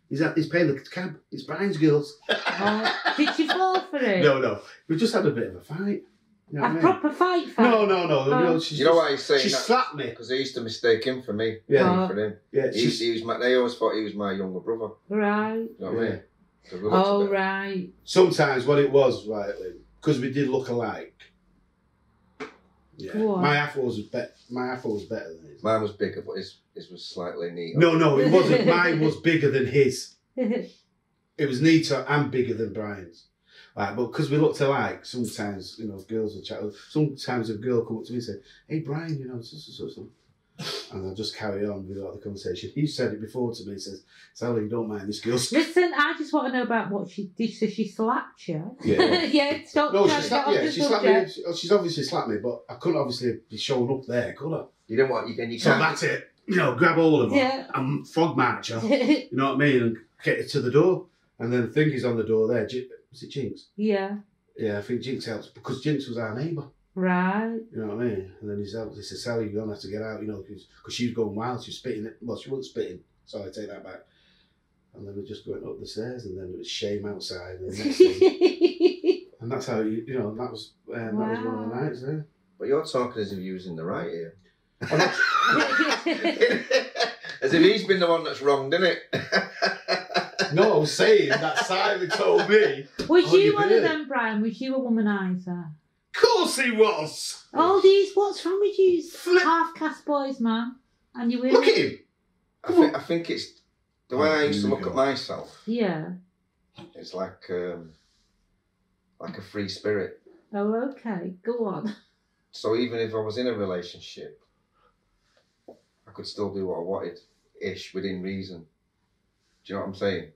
He's paying the cab. It's Brian's girls. Oh, did you fall for it? No. We just had a bit of a fight. You know A what I mean? proper fight? No. Oh. You know why he's saying she that? slapped me. Because they used to mistake him for me. Yeah. For him. Yeah. They always thought he was my younger brother. Right. You know what I mean? Oh, right. Sometimes what it was, right, because we did look alike. Yeah. What? My afro was better than his. Mine was bigger, but his was slightly neater. No, it wasn't. Mine was bigger than his. It was neater and bigger than Brian's. Right, but because we looked alike, sometimes, girls will chat. Sometimes a girl come up to me and say, "Hey, Brian, so." And I'll just carry on with the conversation. He said it before to me. He says, "Sally, you don't mind this girl." Listen, I just want to know about what she did. So she slapped you? Yeah. Yeah, stop. No, she slapped me. She's obviously slapped me, but I couldn't obviously be showing up there, could I? You don't want, you So that's it. Grab hold of her Yeah. and frog march her. You know what I mean? And get her to the door. And then the thing is on the door there. Was it Jinx? Yeah. Yeah, I think Jinx helps because Jinx was our neighbour. Right. You know what I mean? And then he said, "Sally, you're going to have to get out, because she was going wild. She was spitting it. Well, she wasn't spitting. Sorry, I take that back. And then we're just going up the stairs, and then it was shame outside. And, the next thing, and that's how, that was one of the nights there. But you're talking as if you was in the right here. And As if he's been the one that's wronged, isn't it? no, I was saying that Sally told me. Was you one of them, Brian? Was you a womanizer? Of course he was. All these, what's wrong with you? Half-caste boys, man. And you were. Look at him. I think it's the way I used to look at myself. Yeah. It's like a free spirit. Oh, okay. Go on. So even if I was in a relationship, I could still do what I wanted, within reason. Do you know what I'm saying?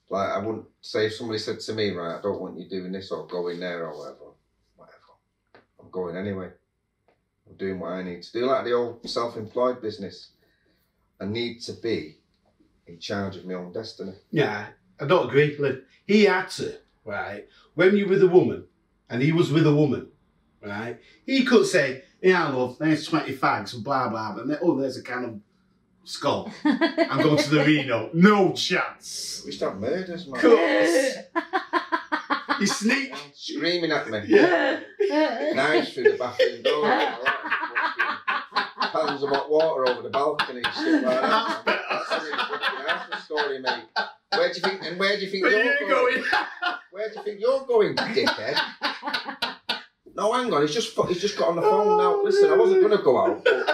Like, I wouldn't say if somebody said to me, right, I don't want you doing this or going there or whatever. I'm going anyway. I'm doing what I need to do. Like the old self-employed business. I need to be in charge of my own destiny. Yeah, I don't agree. Look, he had to, right? When you're with a woman, and he was with a woman, right? He could say, "Yeah, love, there's 20 fags and blah, blah, blah. And there's a can of skull. I'm going to the Reno." No chance. We start murders, man. Of course. He sneaked. Screaming at me. Yeah. Knives through the bathroom door. Pans of hot water over the balcony. Shit like that. That's a story, mate. Where do you think you're going? Where do you think you're going, dickhead? No, hang on. He's just got on the phone now. Listen, I wasn't going to go out, but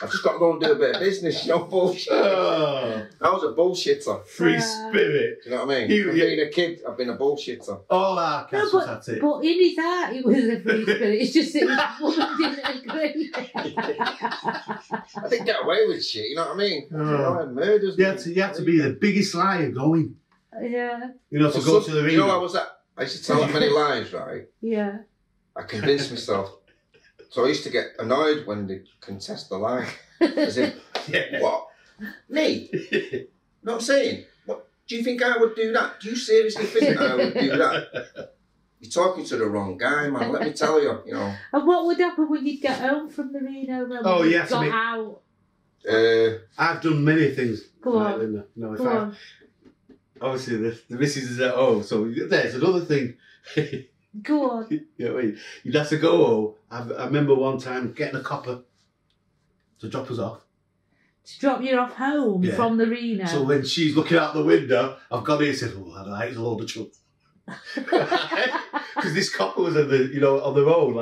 I've just got to go and do a bit of business. Bullshit. I was a bullshitter. Free spirit. Do you know what I mean? Being a kid, I've been a bullshitter. All our castles, that's it. But in his heart, it was a free spirit. It's just that his woman didn't agree. I didn't get away with shit. You know what I mean? Murders. You had to be the biggest liar going. Yeah. To go to the Reno. You know, I used to tell that many lies, right? Yeah. I convinced myself. So I used to get annoyed when they contest the lie. As if, what? Me? You know what I'm saying? What? Do you think I would do that? Do you seriously think I would do that? You're talking to the wrong guy, man. Let me tell you, And what would happen when you'd get home from the Reno? When you got out? I've done many things. Go on. Linda. No, Go on. Obviously, the missus is at home, so there's another thing. Go on. You know what I mean? You'd have to go home. I remember one time getting a copper to drop us off. To drop you off home from the Reno. So when she's looking out the window, I've got here and said, it's a load of trouble. Because this copper was on the road,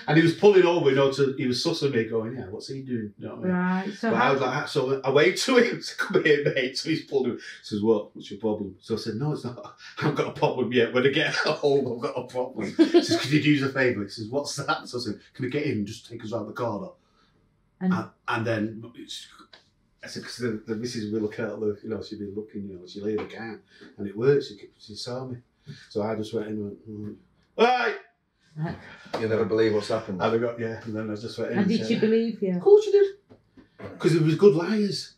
and he was pulling over, he was sussing me, going, what's he doing? You know what I mean? Right. So I was like, so I waved to him, said, "Come here, mate." So he's pulled him. He says, "What's your problem?" So I said, "No, it's not. I haven't got a problem yet. When I get home, I've got a problem." He says, "Can you do us a favour?" He says, "What's that?" So I said, "Can I get in and just take us round the corner?" And then I said, because the missus will look out she'd be looking, she laid the car, and it worked. She saw me. So I just went in and went, "Right." You'll never believe what's happened. And and then I just went in. And did she believe you? Of course she did. Because it was good liars.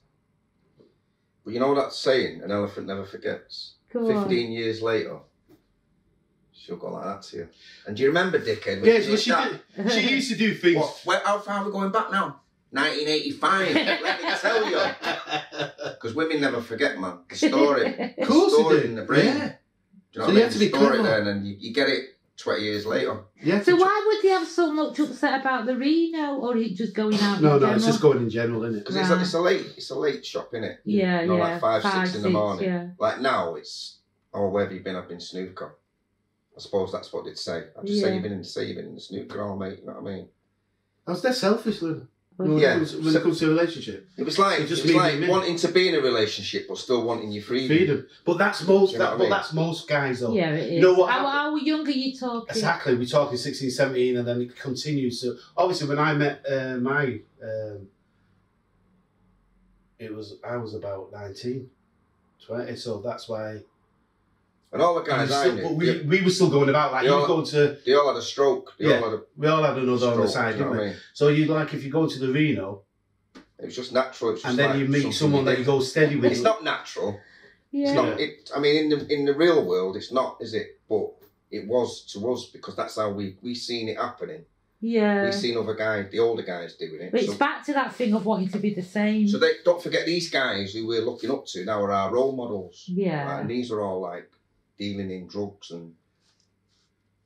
But you know that saying, an elephant never forgets? Go 15 years later, she'll go like that to you. And do you remember, dickhead? Yeah, well, she used to do things. How far are we going back now? 1985, let me tell you. Because women never forget, man. The story. Of course story they do. in the brain. Yeah. Do you know So what I you mean? have to be story clever. then, and you get it 20 years later. Yeah. So why would they have so much upset about the Reno, or is it just going out? No, in no, it's general? just going in general, isn't it? Because Right. it's a late shop, innit? Yeah, You know, yeah. like 5, 6 in the morning. Yeah. Like now, it's, oh, where have you been? I've been snooker. I suppose that's what they'd say. I'd just say you've been in the snooker, all mate. You know what I mean? I was dead selfish, Lou. Well, Yeah. When it comes to a relationship. It was like me. wanting to be in a relationship but still wanting your freedom. Freedom. But that's most. You know what I mean? That's most guys, though. Yeah, it is. You know what? How young are you talking? Exactly. We're talking 16, 17, and then it continues. So obviously, when I met I was about 19, 20. So that's why. And all the guys I knew, we were still going about like you were going to. they all had a stroke. We all had another on the side, you know didn't we? what I mean? So you like if you go to the Reno, It was just natural. It was just and then like you meet something someone that you go steady with. It's not natural. Yeah. It's not. I mean, in the real world, it's not, is it? But it was to us because that's how we seen it happening. Yeah. We seen other guys, the older guys doing it. But it's back to that thing of wanting to be the same. So don't forget these guys who we're looking up to now are our role models. Yeah. Right? And these are all like dealing in drugs and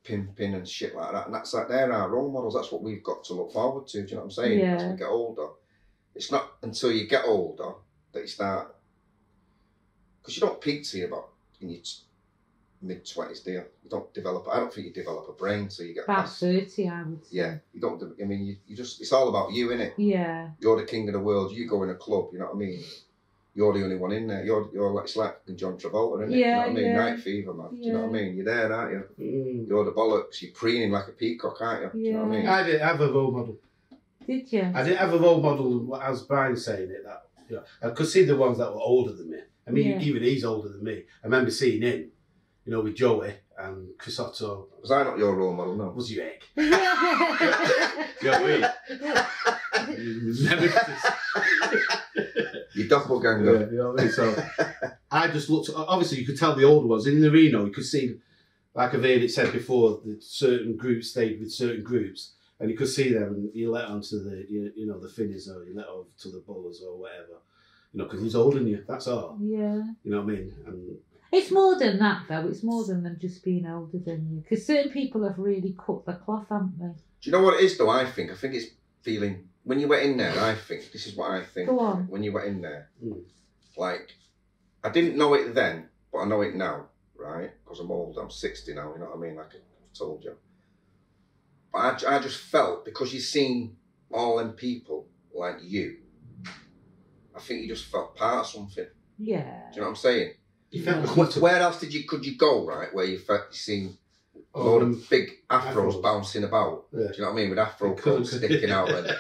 pimping and shit like that. And that's like, they're our role models. That's what we've got to look forward to. Do you know what I'm saying? Yeah. As we get older. It's not until you get older that you start, because you don't peak till you're about in your mid-20s, do you? You don't develop, I don't think you develop a brain till you get About past. 30, I would say. Yeah, you don't, I mean, you just, it's all about you, innit? Yeah. You're the king of the world, you go in a club, you know what I mean? You're the only one in there. You're like, it's like John Travolta, isn't it? Yeah, you know what I mean? yeah. Night fever, man. Do you know what I mean? You're there, aren't you? Mm. You're the bollocks. You're preening like a peacock, aren't you? Do you know what I mean? I didn't have a role model. Did you? I didn't have a role model, as Brian's saying it, that, you know, I could see the ones that were older than me. I mean, Yeah. even he's older than me. I remember seeing him, you know, with Joey and Crisotto. Was I not your role model? No. Was you egg? Yeah. You know what I mean? You nemesis. Your doppelganger. Yeah, you know what I mean? So I just looked, obviously you could tell the older ones. In the Reno, you could see, like I've heard it said before, that certain groups stayed with certain groups. And you could see them, and you let on to the, you know, the Finnies, or you let over to the Bullers or whatever, you know, because he's older than you. That's all. Yeah. You know what I mean? And It's more than that, though. It's more than them just being older than you. Because certain people have really cut the cloth, haven't they? Do you know what it is, though? I think it's feeling, when you went in there, I think, this is what I think. Go on. When you went in there, like, I didn't know it then, but I know it now, right? Because I'm old, I'm 60 now, you know what I mean? Like I told you. But I just felt, because you've seen all them people like you, I think you just felt part of something. Yeah. Do you know what I'm saying? you felt Where else could you go, right? Where you seen a load of big afros bouncing about. Yeah. Do you know what I mean? With afro coats sticking out, and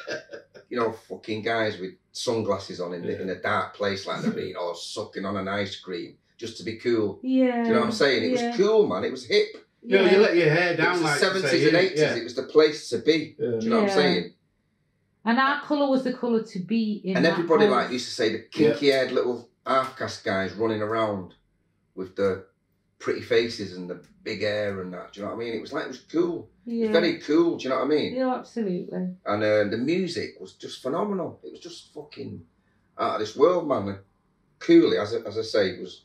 you know, fucking guys with sunglasses on in a dark place like the Reno, or sucking on an ice cream just to be cool. Yeah. Do you know what I'm saying? It was cool, man. It was hip. You know, you let your hair down It was like the 70s and 80s. Yeah. It was the place to be. Yeah. Do you know what I'm saying? And our colour was the colour to be in. And that everybody place. like used to say the kinky-haired little half-caste guys running around with the pretty faces and the big hair and that. Do you know what I mean? It was cool. Yeah. It was very cool. Do you know what I mean? Yeah, absolutely. And the music was just phenomenal. It was just fucking out of this world, man. And Cooley, as I say, it was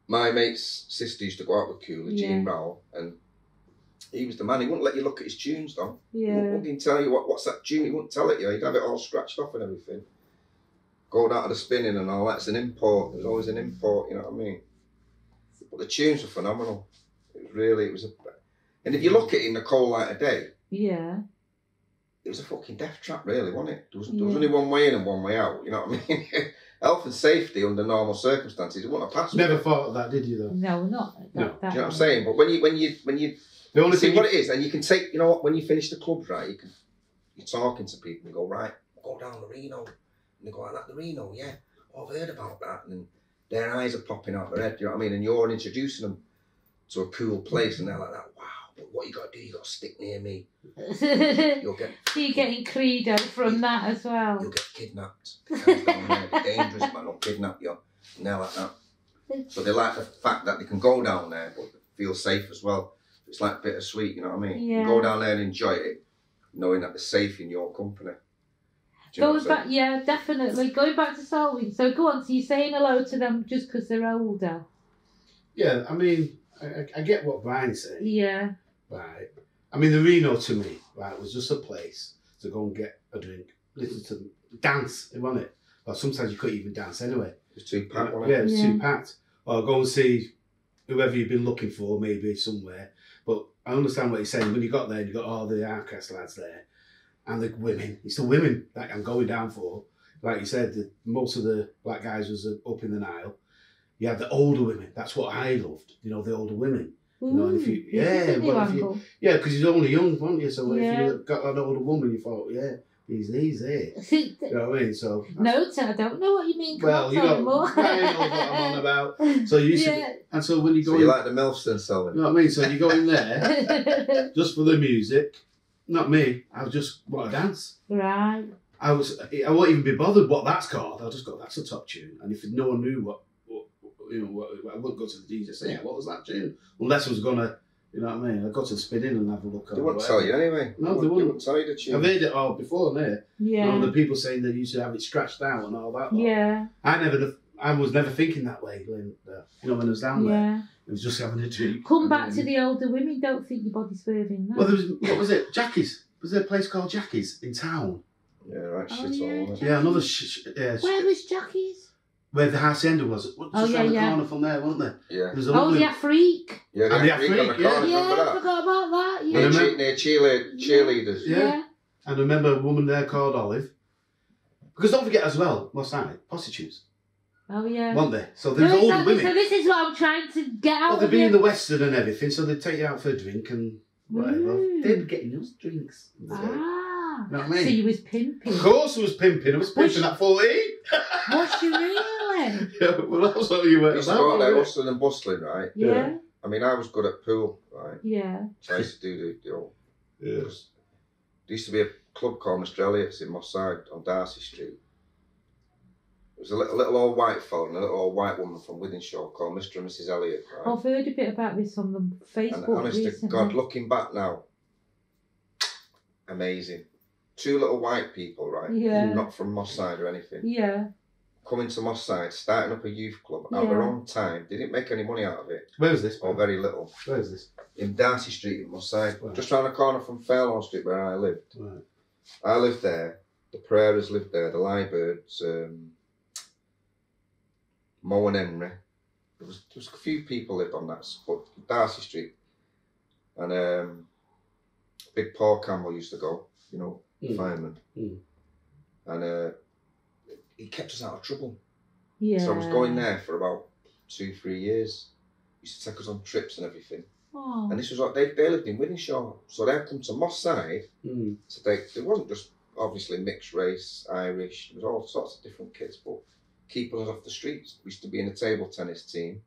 my mate's sister used to go out with Cooley, Gene Rowell, and he was the man. He wouldn't let you look at his tunes, though. Yeah. He wouldn't tell you what's that tune. He wouldn't tell it you. He'd have it all scratched off and everything. Going out of the spinning and all that. It's an import. There's always an import. You know what I mean? But the tunes were phenomenal. It was a. And if you look at it in the cold light of day, Yeah. it was a fucking death trap, really, wasn't it? There was only one way in and one way out. You know what I mean? Health and safety under normal circumstances, it wouldn't have passed. Never thought of that, did you? Though. No, not that. No. that Do you know what I'm saying? But when you The only see thing what it is, and you can take, you know what? When you finish the clubs, right? You're talking to people and go, right, go down the Reno, and they go like that, the Reno, yeah. Oh, I've heard about that, and their eyes are popping out their head. Do you know what I mean? And you're introducing them to a cool place, and they're like that. Wow, but what you got to do? You got to stick near me. You'll get. So you're getting credo from that as well. You'll get kidnapped. Guys down there, they're dangerous, man. They'll kidnap you. And they're like that. So they like the fact that they can go down there, but feel safe as well. It's like bittersweet, you know what I mean? Yeah. You go down there and enjoy it, knowing that they're safe in your company. Going back, yeah, definitely. Going back to Selwyn. So go on, so you're saying hello to them just because they're older? Yeah, I mean, I get what Brian's saying. Yeah. Right. I mean, the Reno to me, right, was just a place to go and get a drink, listen to them, dance, wasn't it? Well, sometimes you couldn't even dance anyway. It was too packed, wasn't it? Yeah, it was too packed. Or go and see whoever you've been looking for, maybe somewhere. But I understand what you're saying. When you got there, you got all the outcast lads there. And the women, it's the women that I'm going down for. Like you said, most of the black guys was up in the Nile. You had the older women. That's what I loved. You know, the older women. You know, and if you, because you're only young, weren't you? So if you got an older woman, you thought, yeah, he's there. You know what I mean? So no, I don't know what you mean. Well, you know, I know what I'm on about. So you and so when you go, so you like the MILFs then, Selwyn? You know what I mean? So you go in there just for the music. Not me. I just want to dance. Right. I won't even be bothered what that's called. I'll just go, that's a top tune. And if no one knew what I wouldn't go to the DJ and say, what was that tune? Unless I was gonna, you know what I mean? I'd go to the spin in and have a look. They wouldn't tell you anyway. No, they wouldn't tell you the tune. I've heard it all before, there. Yeah. You know, the people saying they used to have it scratched out and all that. Yeah. I was never thinking that way, when I was down there. It was just having a drink. Come back to the older women. Don't think your body's swerving. No. Well, there was, what was it? Jackie's. Was there a place called Jackie's in town? Yeah, right. Oh, Shit yeah, all, wasn't it? Yeah, another. Where was Jackie's? Where the hacienda was. Just around the corner from there, wasn't there? Yeah. There was the Afrique. Yeah, the Afrique on the corner. Yeah, Remember I that? forgot about that. Yeah. Near cheerleaders. Yeah. And I remember a woman there called Olive. Because don't forget as well, Moss Side, prostitutes. Oh yeah. Weren't they? So there's older women. So this is what I'm trying to get out Well, they'd of be you. in the Western and everything, so they'd take you out for a drink and whatever. They'd be getting us drinks. You know what I mean? So you was pimping. Of course I was pimping. I was pimping at 14. Was you really? Yeah, well, that's what you were. You used to go out there hustling and bustling, right? Yeah. I mean, I was good at pool, right? Yeah. So I used to do Yeah. there used to be a club called Mr. Elliott's in Moss Side on Darcy Street. It was a little old white fella and a little old white woman from Wythenshawe called Mr. and Mrs. Elliott, right? I've heard a bit about this on the Facebook And honest recently. to God, looking back now, amazing. Two little white people, right? Yeah. Not from Moss Side or anything. Yeah. Coming to Moss Side, starting up a youth club at their own time. They didn't make any money out of it. Where was this? Or very little. Where is this? In Darcy Street in Moss Side. Right. Just round the corner from Fairlawn Street where I lived. Right. I lived there. The Pereiras lived there. The Liebirds, Mo and Henry. There was a few people lived on that spot, Darcy Street. And Big Paul Campbell used to go, you know, fireman. And he kept us out of trouble. Yeah. So I was going there for about 2-3 years. He used to take us on trips and everything. Oh. And this was like, they lived in Wythenshawe. So they'd come to Moss Side. So it wasn't just obviously mixed race, Irish, there was all sorts of different kids, but keeping us off the streets. We used to be in a table tennis team.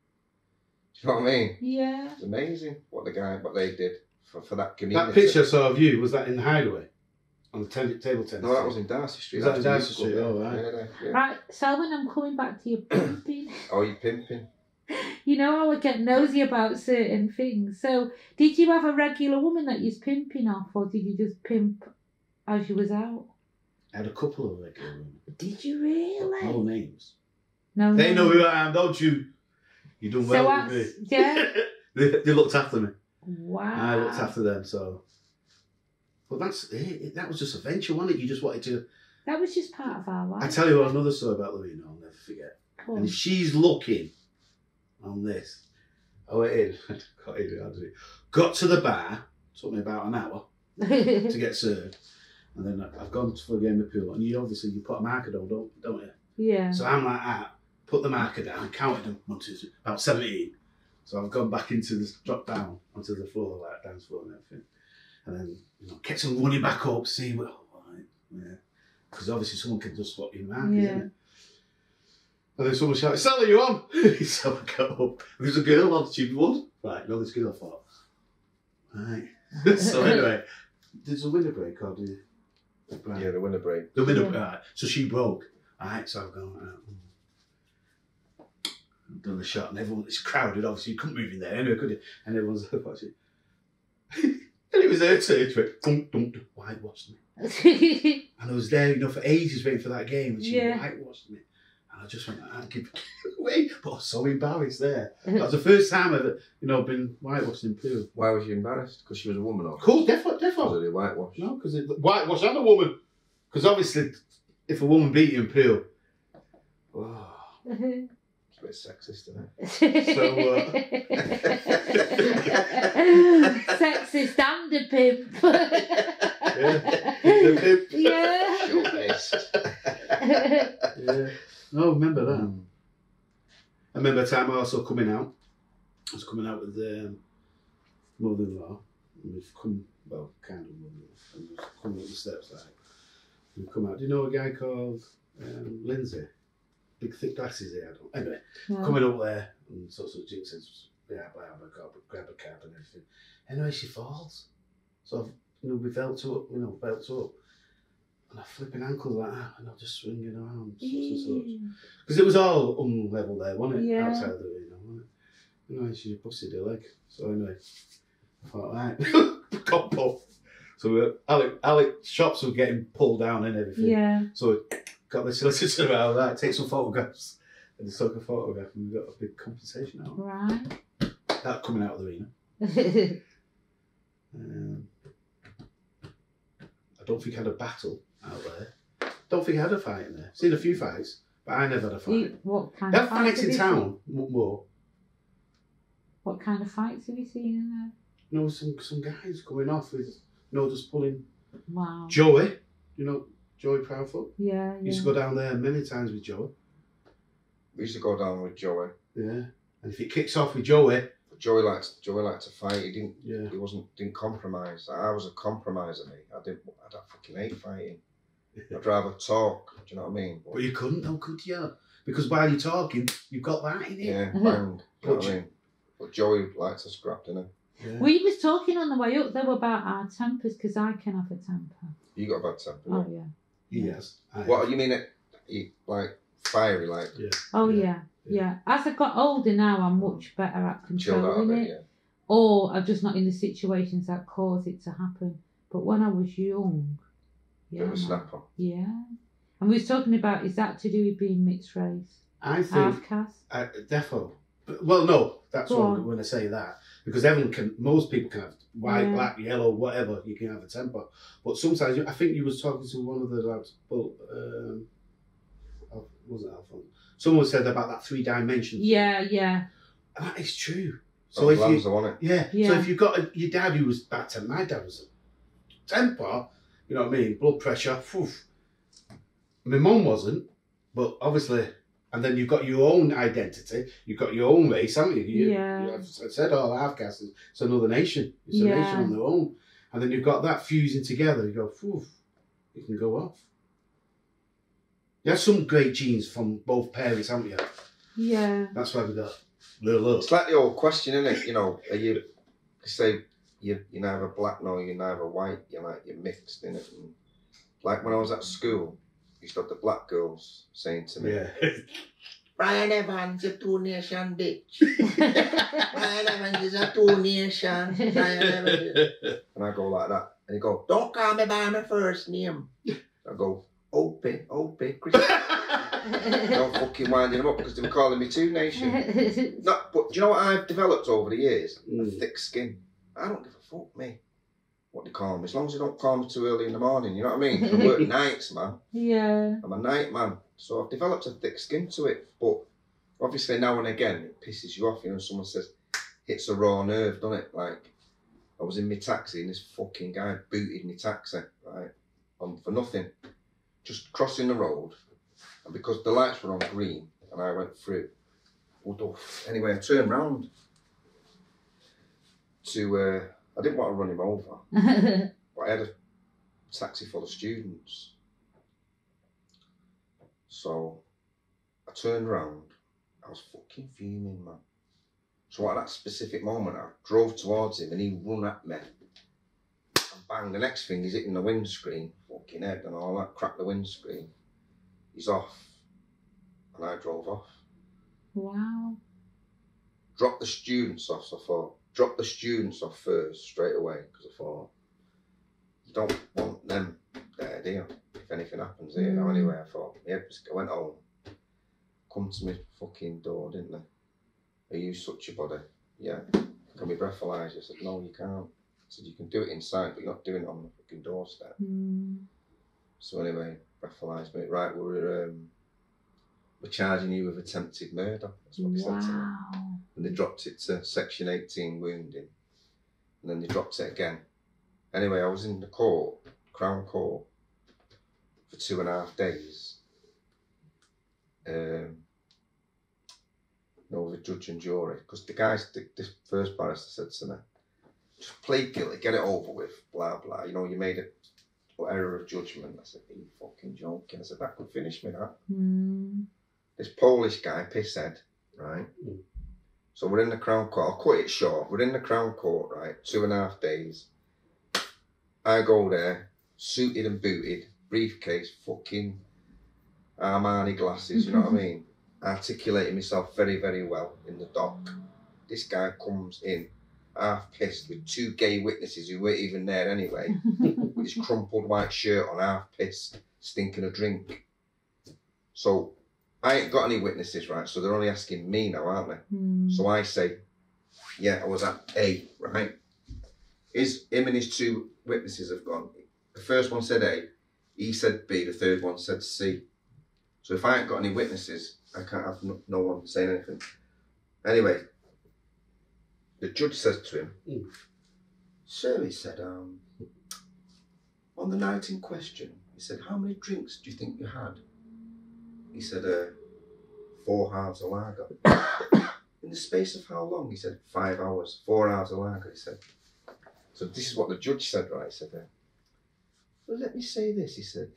Do you know what I mean? Yeah. It's amazing what they did for that community. That picture I saw of you, was that in the Hideaway? On the table tennis? No, that was in Darcy Street. Was that in Darcy Street? Oh, right. Yeah. Right, Selwyn, I'm coming back to your pimping. Oh, you pimping? You know how I get nosy about certain things. So, did you have a regular woman that you was pimping off, or did you just pimp as you was out? I had a couple of regular women. Did you really? No names. No. They know who I am, don't you? You done well with me. Yeah. they looked after me. Wow. I looked after them, so. But that was just a venture, wasn't it? You just wanted to. That was just part of our life. I tell you what, another story about Lorena I'll never forget. Cool. And if she's looking on this, I went in, got to the bar, took me about an hour to get served, and then I've gone for a game of pool, and you put a marker down, don't you? Yeah. So I'm like that, put the marker down, counted them, 1, 2, 3, about 17. So I've gone back into this, dropped down onto the floor, like dance floor and everything. And then, kept on running back up, see what, because obviously someone can just swap your markers, isn't it? And then someone shouted, "Sally, you on?" So I got up. There's a girl on, she won. Right, this girl, I thought, right. So anyway, there's a window break, or do you? Right. Yeah, the window break. The window break, right. So she broke. Right, so I've gone, done the shot, and everyone, it's crowded, obviously, you couldn't move in there anyway, could you? And everyone's watching. And it was her turn, she went, dum, dum, dum, whitewashed me. And I was there, you know, for ages waiting for that game, and she whitewashed me. And I just went, I give it away, but I was so embarrassed there. That was the first time I've, you know, been whitewashed in pool. Why was you embarrassed? Because she was a woman, or? Cool, definitely. Was it whitewash? No, because whitewash and a woman. Because obviously, if a woman beat you in pool, oh. It's a bit sexist, isn't it? So, sexist and a pimp. The pimp. Yeah. Short-faced. Yeah. No, I remember that. I remember a time I also coming out. I was coming out with mother-in-law. And we've come, well, kind of mother-in-law. And we've come up the steps like. We've come out. Do you know a guy called Lindsay? Big thick glasses he had on. Anyway, coming up there, and so Jake says, yeah, grab a cab and everything. Anyway, she falls. So, you know, we belts up, and I flipping ankles like that, and I'm just swinging around, such and such. Because it was all unlevel there, wasn't it? Yeah. Outside the arena, wasn't it? Anyway, she busted her leg. So anyway, I thought, right, got pulled. So Alec shops were getting pulled down and everything. Yeah. So got the solicitor out of that, take some photographs, and just took a photograph, and we got a big compensation out. Right. That coming out of the arena. I don't think I had a battle out there. Don't think I had a fight in there. Seen a few fights, but I never had a fight. What kind they of fights in town more. What kind of fights have you seen in there? You know, some guys coming off with, you know, just pulling. Wow. Joey, you know, Joey Proudfoot. Yeah. Used to go down there many times with Joey. We used to go down with Joey. Yeah, and if it kicks off with Joey. Joey liked to fight. He didn't. Yeah. He didn't compromise. I was a compromiser, mate. I fucking hate fighting. I'd rather talk. Do you know what I mean? But you couldn't, though, could you? Because while you're talking, you've got that in it. Yeah, bang. Do you know what I mean? But Joey liked to scrap, didn't he? Yeah. We was talking on the way up though about our tempers, because I can have a temper. You got a bad temper. Oh yeah. Yes. What you mean? Like fiery, like? Yeah. Oh yeah. Yeah. As I got older now, I'm much better at controlling it. Yeah. Or I'm just not in the situations that cause it to happen. But when I was young, bit of a snapper. Yeah. And we was talking about, is that to do with being mixed race? I think half caste? Defo. Well, no, that's what when I say that. Because most people can have white, black, yellow, whatever, you can have a temper. But sometimes, I think you was talking to one of the lads, wasn't Alphonse? Someone said about that 3 dimensions. Yeah, yeah. And that is true. So if you, on it. Yeah. So if you've got your dad who was bad temper, my dad was a temper, you know what I mean, blood pressure, poof. My mum wasn't, but obviously, and then you've got your own identity, you've got your own race, haven't you? I've said, half caste, it's another nation. It's a nation on their own. And then you've got that fusing together, you go, poof, you can go off. You have some great genes from both parents, haven't you? Yeah. That's why we got little. It's like the old question, isn't it? You know, you say you're neither black nor you're neither white. You're mixed, innit? And like when I was at school, I used to have the black girls saying to me, Brian Evans, a 2-nation bitch. Brian Evans is a 2-nation. And I go like that. And he go, don't call me by my first name. I go, Opie, Chris. Don't fucking winding them up because they were calling me 2-nation. No, but do you know what I've developed over the years? A thick skin. I don't give a fuck, me. What they call me, as long as they don't call me too early in the morning, you know what I mean? I work nights, man. Yeah. I'm a night man. So I've developed a thick skin to it. But obviously now and again, it pisses you off, you know, someone says, hits a raw nerve, doesn't it? Like, I was in my taxi and this fucking guy booted me taxi, right? For nothing. Just crossing the road. And because the lights were on green and I went through, anyway, I turned round to, I didn't want to run him over, but I had a taxi full of students. So I turned round, I was fucking fuming, man. So at that specific moment, I drove towards him and he run at me. And bang, the next thing he's hitting the windscreen, fucking head and all that, cracked the windscreen. He's off. And I drove off. Wow. Drop the students off. So I thought, drop the students off first, straight away, because I thought, you don't want them there, do you? If anything happens here now, anyway, I thought, I went home, come to my fucking door, didn't they? Are you such a body? Yeah. Can we breathalyse you? I said, no, you can't. I said, you can do it inside, but you're not doing it on the fucking doorstep. So anyway, breathalyse me. Right, we're charging you with attempted murder. That's what they said to me. And they dropped it to section 18 wounding. And then they dropped it again. Anyway, I was in the court, Crown Court, for 2.5 days. With a judge and jury. Because the guys, the first barrister said to me, just plead guilty, get it over with, blah, blah. You know, you made a error of judgment. I said, are you fucking joking? I said, that could finish me, that. This Polish guy, pisshead, right? So we're in the Crown Court. I'll cut it short. We're in the Crown Court, right? 2.5 days. I go there, suited and booted, briefcase, fucking Armani glasses, you know what I mean? Articulating myself very, very well in the dock. This guy comes in, half pissed, with 2 gay witnesses who weren't even there anyway, with his crumpled white shirt on, half pissed, stinking of drink. So I ain't got any witnesses, right? So they're only asking me now, aren't they? So I say, yeah, I was at A, right? Him and his 2 witnesses have gone. The first one said A, he said B, the third one said C. So if I ain't got any witnesses, I can't have no one saying anything. Anyway, the judge says to him, sir, he said, on the night in question, he said, how many drinks do you think you had? He said, 4 halves of lager. In the space of how long? He said, 5 hours, 4 hours of lager, he said. So this is what the judge said, right? He said, well, let me say this, he said.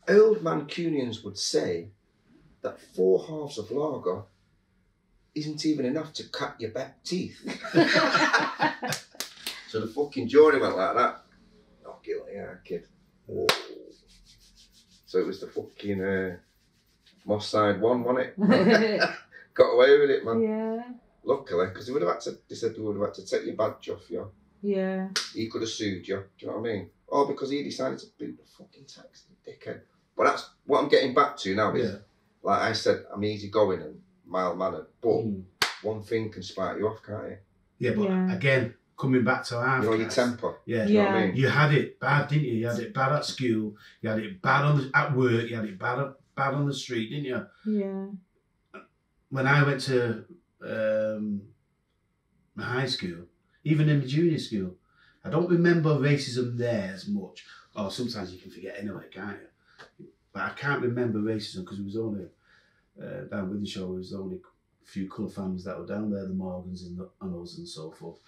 Old Mancunians would say that 4 halves of lager isn't even enough to cut your back teeth. So the fucking jury went like that. Not guilty, yeah, kid. Whoa. So it was the fucking Moss Side one, wasn't it? Got away with it, man. Yeah. Luckily, because they said they would have had to take your badge off you. Yeah. He could have sued you, do you know what I mean? Or because he decided to boot the fucking taxi, dickhead. But that's what I'm getting back to now is, like I said, I'm easygoing and mild-mannered, but one thing can spark you off, can't it? Yeah, but again, coming back to our your temper. Yeah. Do you know what I mean? You had it bad, didn't you? You had it bad at school, you had it bad at work, you had it bad on the street, didn't you? Yeah. When I went to my high school, even in the junior school, I don't remember racism there as much. Or sometimes you can forget anyway, can't you? But I can't remember racism because it was only down with the show. There was only a few colour families that were down there, the Morgans and us and so forth.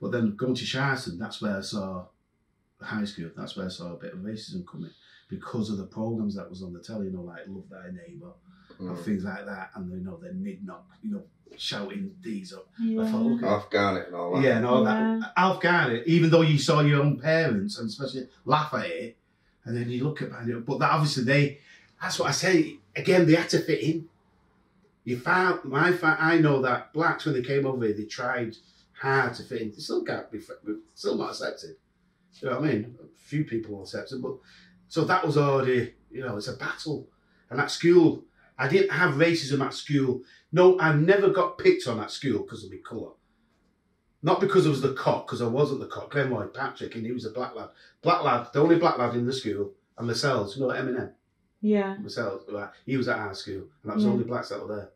But then going to Sharson, that's where I saw the high school. That's where I saw a bit of racism coming because of the programmes that was on the telly, you know, like Love Thy Neighbour and things like that. And you know, the Nidnock, you know, shouting these up. Yeah. I thought, okay. Alf Garnett and all that. Yeah, and all that. Alf Garnett, even though you saw your own parents and especially laugh at it, and then you look at it, but that obviously that's what I say, again, they had to fit in. I know that blacks, when they came over here, they tried hard to fit in. They still can't be, still not accepted. You know what I mean? A few people will accept it, but, so that was already, you know, it's a battle. And at school, I didn't have racism at school. No, I never got picked on at school because of my colour. Not because I was the cock, because I wasn't the cock. Glenn Lloyd Patrick, and he was a black lad. Black lad, the only black lad in the school, and Lascelles, you know Eminem? Yeah. Lascelles, he was at our school, and that was the only blacks that were there.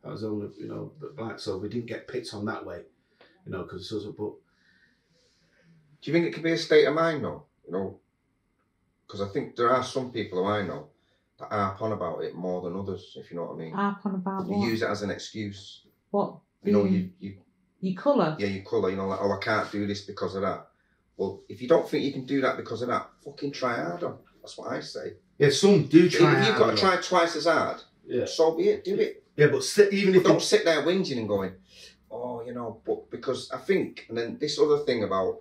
That was the only, you know, the blacks, so we didn't get picked on that way, you know, because it was a book. Do you think it could be a state of mind, though? You know, because I think there are some people who I know that harp on about it more than others, if you know what I mean. Harp on about what? What? You use it as an excuse. What? You know, your colour? Yeah, your colour. You know, like, oh, I can't do this because of that. Well, if you don't think you can do that because of that, fucking try harder. That's what I say. Yeah, some do try harder. If you've got to try twice as hard, so be it, do it. Yeah, but even if... Don't sit there whinging and going, oh, you know, but because I think, and then this other thing about,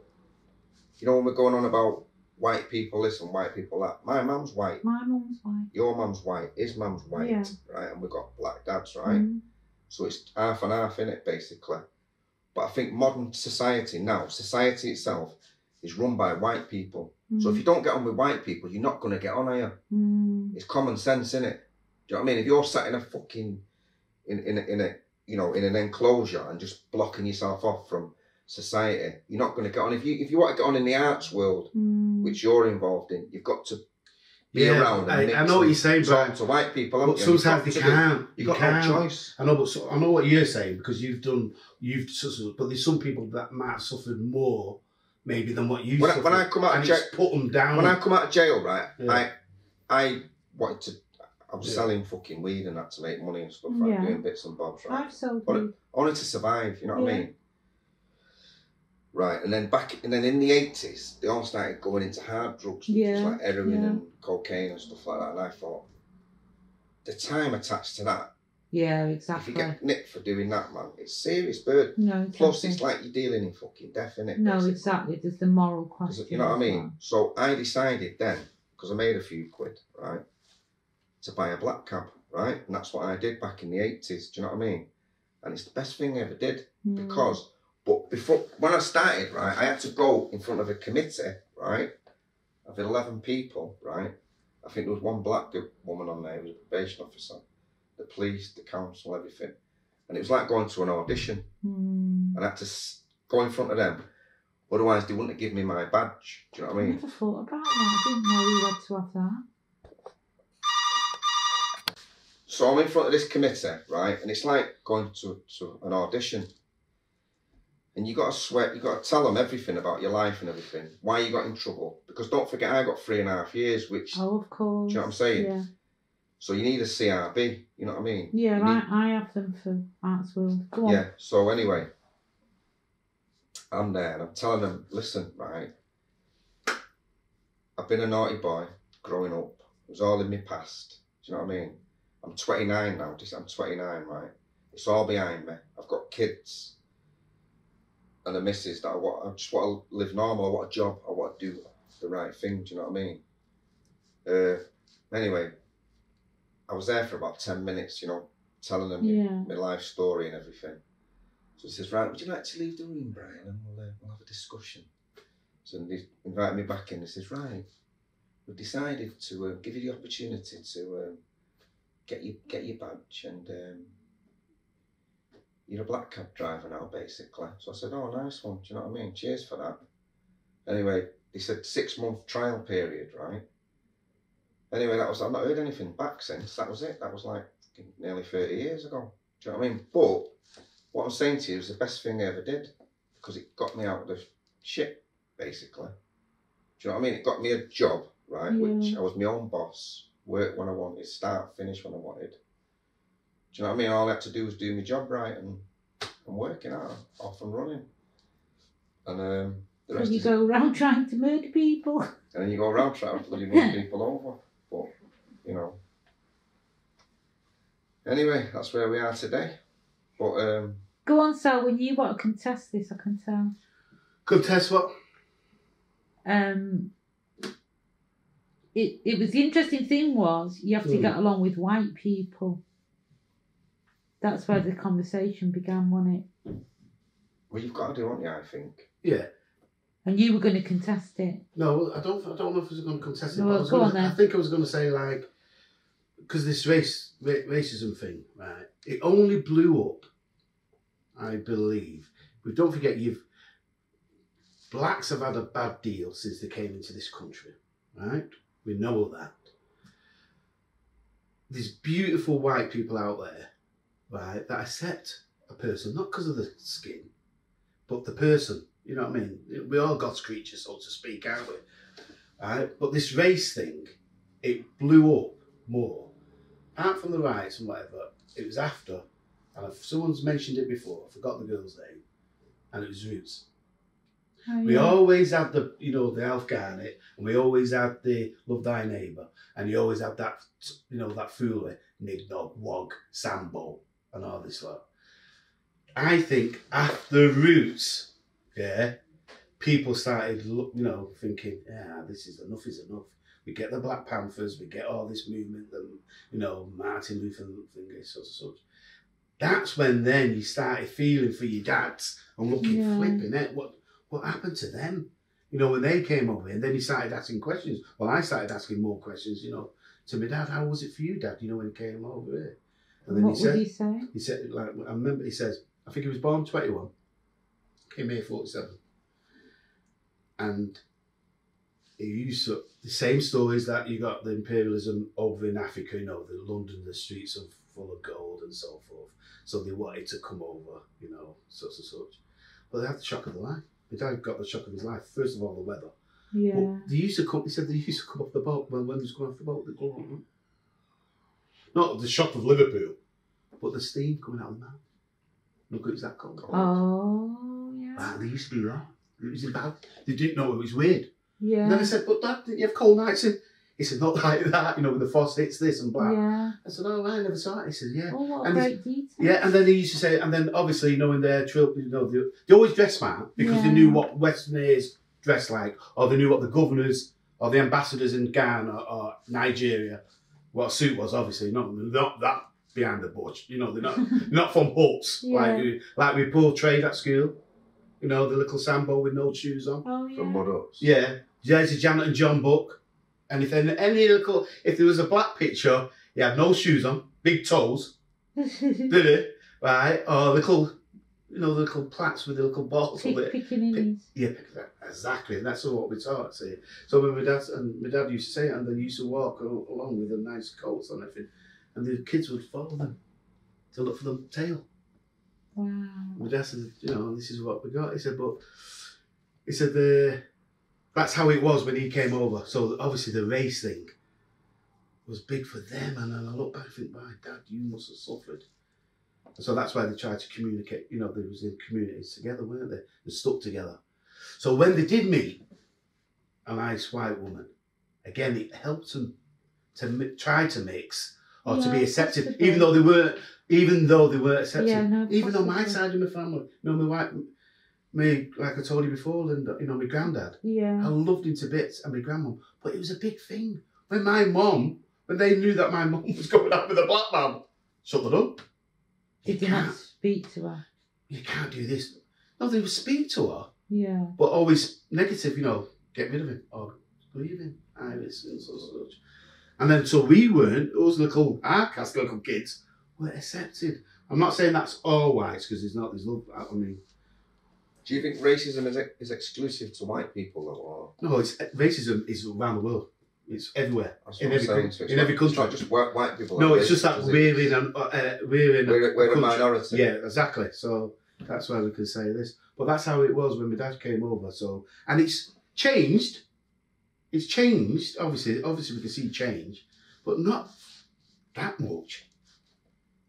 you know, when we're going on about white people this and white people that, my mum's white. My mum's white. Your mum's white. His mum's white. Yeah. Right? And we've got black dads, right? So it's half and half in it, basically. But I think modern society now, society itself, is run by white people. So if you don't get on with white people, you're not going to get on, are you? It's common sense, isn't it? Do you know what I mean? If you're sat in a fucking, in an enclosure and just blocking yourself off from society, you're not going to get on. If you want to get on in the arts world, which you're involved in, you've got to be around and mix. I know what you're saying, but to white people, but sometimes they can't. You've got no choice. I know, but I know what you're saying because but there's some people that might have suffered more maybe than what you suffered. When I come out of jail, put them down. When I come out of jail, right, I wanted to. I was selling fucking weed and that to make money and stuff, right, doing bits and bobs, right. I've sold weed. I wanted to survive, you know what I mean? Right, and then in the 80s, they all started going into hard drugs, like heroin and cocaine and stuff like that. And I thought, the time attached to that. Yeah, exactly. If you get nicked for doing that, man, it's serious, bird. No, exactly. Plus, it's like you're dealing in fucking death, innit? No, exactly. There's the moral question. You know what I mean? So I decided then, because I made a few quid, right, to buy a black cab, right? And that's what I did back in the 80s. Do you know what I mean? And it's the best thing I ever did because. But when I started, right, I had to go in front of a committee, right, of 11 people, right. I think there was one black woman on there who was a probation officer, the police, the council, everything. And it was like going to an audition. And I had to go in front of them. Otherwise, they wouldn't have given me my badge. Do you know what I mean? I never thought about that. I didn't know you had to have that. So I'm in front of this committee, right, and it's like going to an audition. And you got to swear, you got to tell them everything about your life and everything. Why you got in trouble. Because don't forget, I got 3.5 years, which... Oh, of course. Do you know what I'm saying? Yeah. So you need a CRB, you know what I mean? Yeah, I have them for Arts World. Go on. Yeah, so anyway, I'm there and I'm telling them, listen, right, I've been a naughty boy growing up. It was all in my past. Do you know what I mean? I'm 29 now. I'm 29, right? It's all behind me. I've got kids. And a missus that I just want to live normal, I want a job, I want to do the right thing, do you know what I mean? Anyway, I was there for about 10 minutes, you know, telling them my life story and everything. So he says, right, would you like to leave the room, Brian, and we'll have a discussion. So they invite me back in, he says, right, we've decided to give you the opportunity to get your badge and you're a black cab driver now, basically. So I said, oh, nice one, do you know what I mean? Cheers for that. Anyway, they said 6-month trial period, right? Anyway, I've not heard anything back since. That was it. That was like nearly 30 years ago. Do you know what I mean? But what I'm saying to you is the best thing I ever did because it got me out of the shit, basically. Do you know what I mean? It got me a job, right? Which I was my own boss, work when I wanted, start, finish when I wanted. Do you know what I mean? All I had to do was do my job right and I'm working out, off and running. And the rest you go around trying to murder people. And then you go around trying to bloody run people over. But, you know. Anyway, that's where we are today. But go on, Selwyn, you want to contest this, I can tell. Contest what? It was the interesting thing was you have to get along with white people. That's where the conversation began, wasn't it? Well, you've got to do, haven't you, I think? Yeah. And you were going to contest it. No, I don't know if I was going to contest it. No, go on then. I think I was going to say, like, because this racism thing, right, it only blew up, I believe. But don't forget, blacks have had a bad deal since they came into this country, right? We know that. There's beautiful white people out there, right, that accept a person, not because of the skin, but the person. You know what I mean? We're all God's creatures, so to speak, aren't we? Right? But this race thing, it blew up more. Apart from the riots and whatever, it was after, and if someone's mentioned it before, I forgot the girl's name, and it was Roots. Oh, we always had the, the Alf Garnet, and we always had the Love Thy Neighbour, and you always had that, that foolery, Nig Nog, Wog, Sambo, and all this lot. I think after Roots, people started, thinking, this is enough. We get the Black Panthers, we get all this movement, and, Martin Luther King, such and such. that's when then you started feeling for your dads and looking, flipping it. What happened to them? You know, when they came over, and then he started asking questions. Well, I started asking more questions, you know, to my dad. How was it for you, Dad? You know, when he came over here. And then what would he say? He said, like, I remember he says, I think he was born 21, came here 47. And he used to, the same stories that you got the imperialism over in Africa, you know, the London, the streets are full of gold and so forth. So they wanted to come over, you know, such and such. But they had the shock of their life. My dad got the shock of his life. First of all, the weather. Yeah. But they used to come, he said they used to come off the boat when they was going off the boat, they'd go, not the shock of Liverpool, but the steam coming out of the mouth. Look, it was that cold. Oh, yeah. And they used to be wrong. It was about, they didn't know it was weird. Yeah. And then I said, but Dad, didn't you have cold nights? He said, not like that, you know, when the frost hits this and black. Yeah. I said, oh, I never saw it. He said, yeah. Oh, what a and great detail. Yeah, and then he used to say, and then obviously, you know, in their trip, you know, they always dress smart because they knew what Westerners dressed like, or they knew what the governors or the ambassadors in Ghana or Nigeria, what a suit was, obviously, not that behind the bush. You know, they're not from huts like we portrayed at school. You know, the little Sambo with no shoes on. Oh, yeah. From mud ups. Yeah. There's Janet and John Buck. And if there was a black picture, he had no shoes on, big toes, did it? Right? Or little, you know, the little plats with the little balls on it. Pickaninnies. Yeah, exactly. And that's what we taught, see. So when my dad used to say it, and they used to walk along with the nice coats on everything, and the kids would follow them to look for the tail. Wow. My dad said, you know, this is what we got. He said, that's how it was when he came over. So obviously the race thing was big for them. And then I look back and think, my Dad, you must have suffered. And so that's why they tried to communicate. You know, they was in communities together, weren't they? They stuck together. So when they did meet a nice white woman, again, it helped them to try to mix or to be accepted, possibly. even though they weren't accepted. Yeah, no, even on my possibly. side of my family, you know, like I told you before, Linda, you know, my granddad. Yeah. I loved him to bits, and my grandmum. But it was a big thing. When they knew that my mum was going out with a black man, shut it up. Did you not speak to her? You can't do this. No, they would speak to her, Yeah. but always negative, you know, get rid of him, or leave him, Iris, and such. And then, so we weren't, us little, our caste little kids, were accepted. I'm not saying that's all whites, because there's love, I mean. Do you think racism is exclusive to white people, though? Or? No, racism is around the world. It's everywhere. That's In what I'm every saying. country. It's In every country. It's not just white people. No, like it's just that we're a minority. Yeah, exactly. So that's why we can say this. But that's how it was when my dad came over. So, and it's changed. It's changed. Obviously we can see change, but not that much.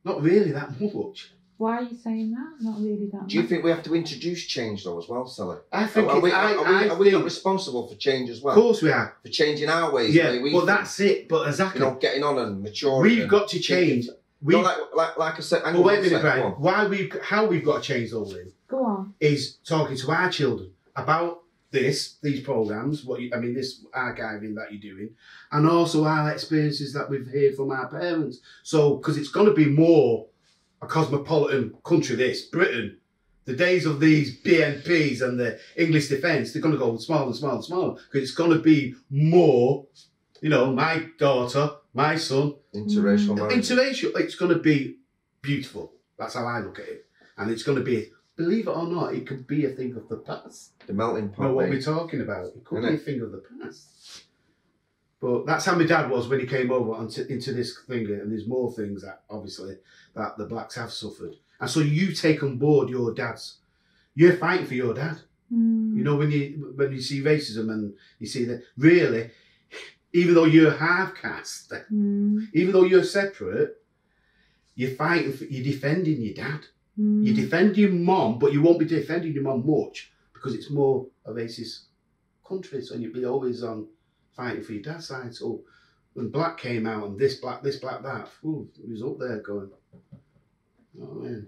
Not really that much. Why are you saying that? Not really that much. Do you think we have to introduce change though as well, Sally? I think are we not responsible for change as well? Of course we are. For changing our ways. Yeah, the way we but think. that's it. But exactly. You know, getting on and maturing. We've got to change. No, like I said. Well, wait a minute, Brian. How we've got to change, though, Lynn, Go on. is talking to our children about these programs, this archiving that you're doing, and also our experiences that we've heard from our parents. So, because it's going to be more a cosmopolitan country, Britain. The days of these BNPs and the English defence, they're going to go smaller and smaller and smaller, because it's going to be more, you know, my daughter, my son. Interracial marriage. Interracial, it's going to be beautiful. That's how I look at it. And it's going to be, believe it or not, it could be a thing of the past. The melting pot. You know what we're talking about? It could be a thing of the past. But that's how my dad was when he came over into this thing, and there's more things that obviously that the blacks have suffered. And so you take on board your dad's. You're fighting for your dad. You know, when you see racism and you see that, really, even though you're half caste, even though you're separate, you're fighting you're defending your dad. You defend your mom, but you won't be defending your mom much, because it's more a racist country, so you'd be always on fighting for your dad's side. So when black came out and this black that, it was up there going, you know what I mean?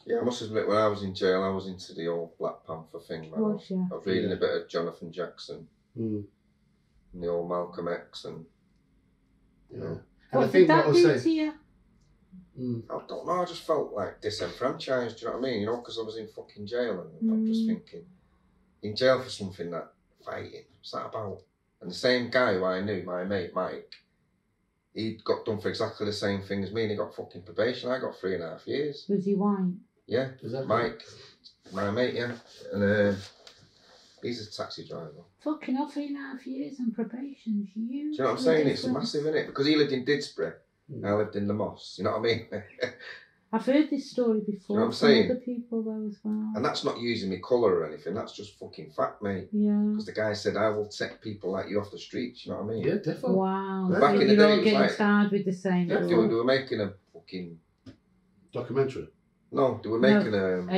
Yeah, I must admit, when I was in jail, I was into the old Black Panther thing. I was reading a bit of Jonathan Jackson and the old Malcolm X, and you know. And What did that do to you? I don't know, I just felt like disenfranchised, do you know what I mean? You know, because I was in fucking jail and I'm just thinking, in jail for something that fighting, what's that about? And the same guy who I knew, my mate Mike, he got done for exactly the same thing as me and he got fucking probation. I got 3.5 years. Was he white? Yeah, Mike, my mate, yeah. And he's a taxi driver. Fucking hell, 3.5 years on probation. Do you know what I'm saying? It's massive, isn't it? Because he lived in Didsbury, I lived in Lamarr. You know what I mean? I've heard this story before. You know what I'm saying? Other people though as well. And that's not using me colour or anything. That's just fucking fact, mate. Yeah. Because the guy said, I will take people like you off the streets. You know what I mean? Yeah, definitely. Wow. Back So in the you're day, all it was getting like- started with the same. Yeah, they were making a fucking... Documentary. No, they were making an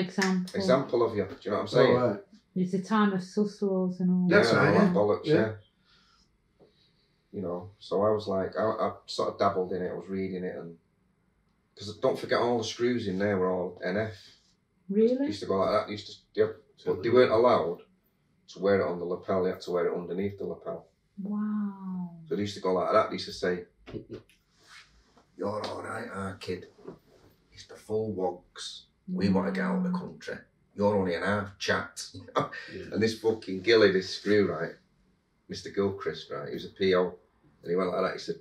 example of you. Do you know what I'm saying? Oh, right. It's the time of sus laws and all. That's yeah, right, all yeah. that bollocks, Yeah. yeah. You know, so I was like, I sort of dabbled in it. I was reading it, and because don't forget, all the screws in there were all NF. Really? Used to go like that. Used to, yeah, but they weren't allowed to wear it on the lapel. They had to wear it underneath the lapel. Wow. So they used to go like that. They used to say, "You're all right, kid. It's the full wogs. We want to get out of the country. You're only an half chat." Yeah. And this fucking Gilly, this screw, right, Mr. Gilchrist, right, he was a PO, and he went like that. He said,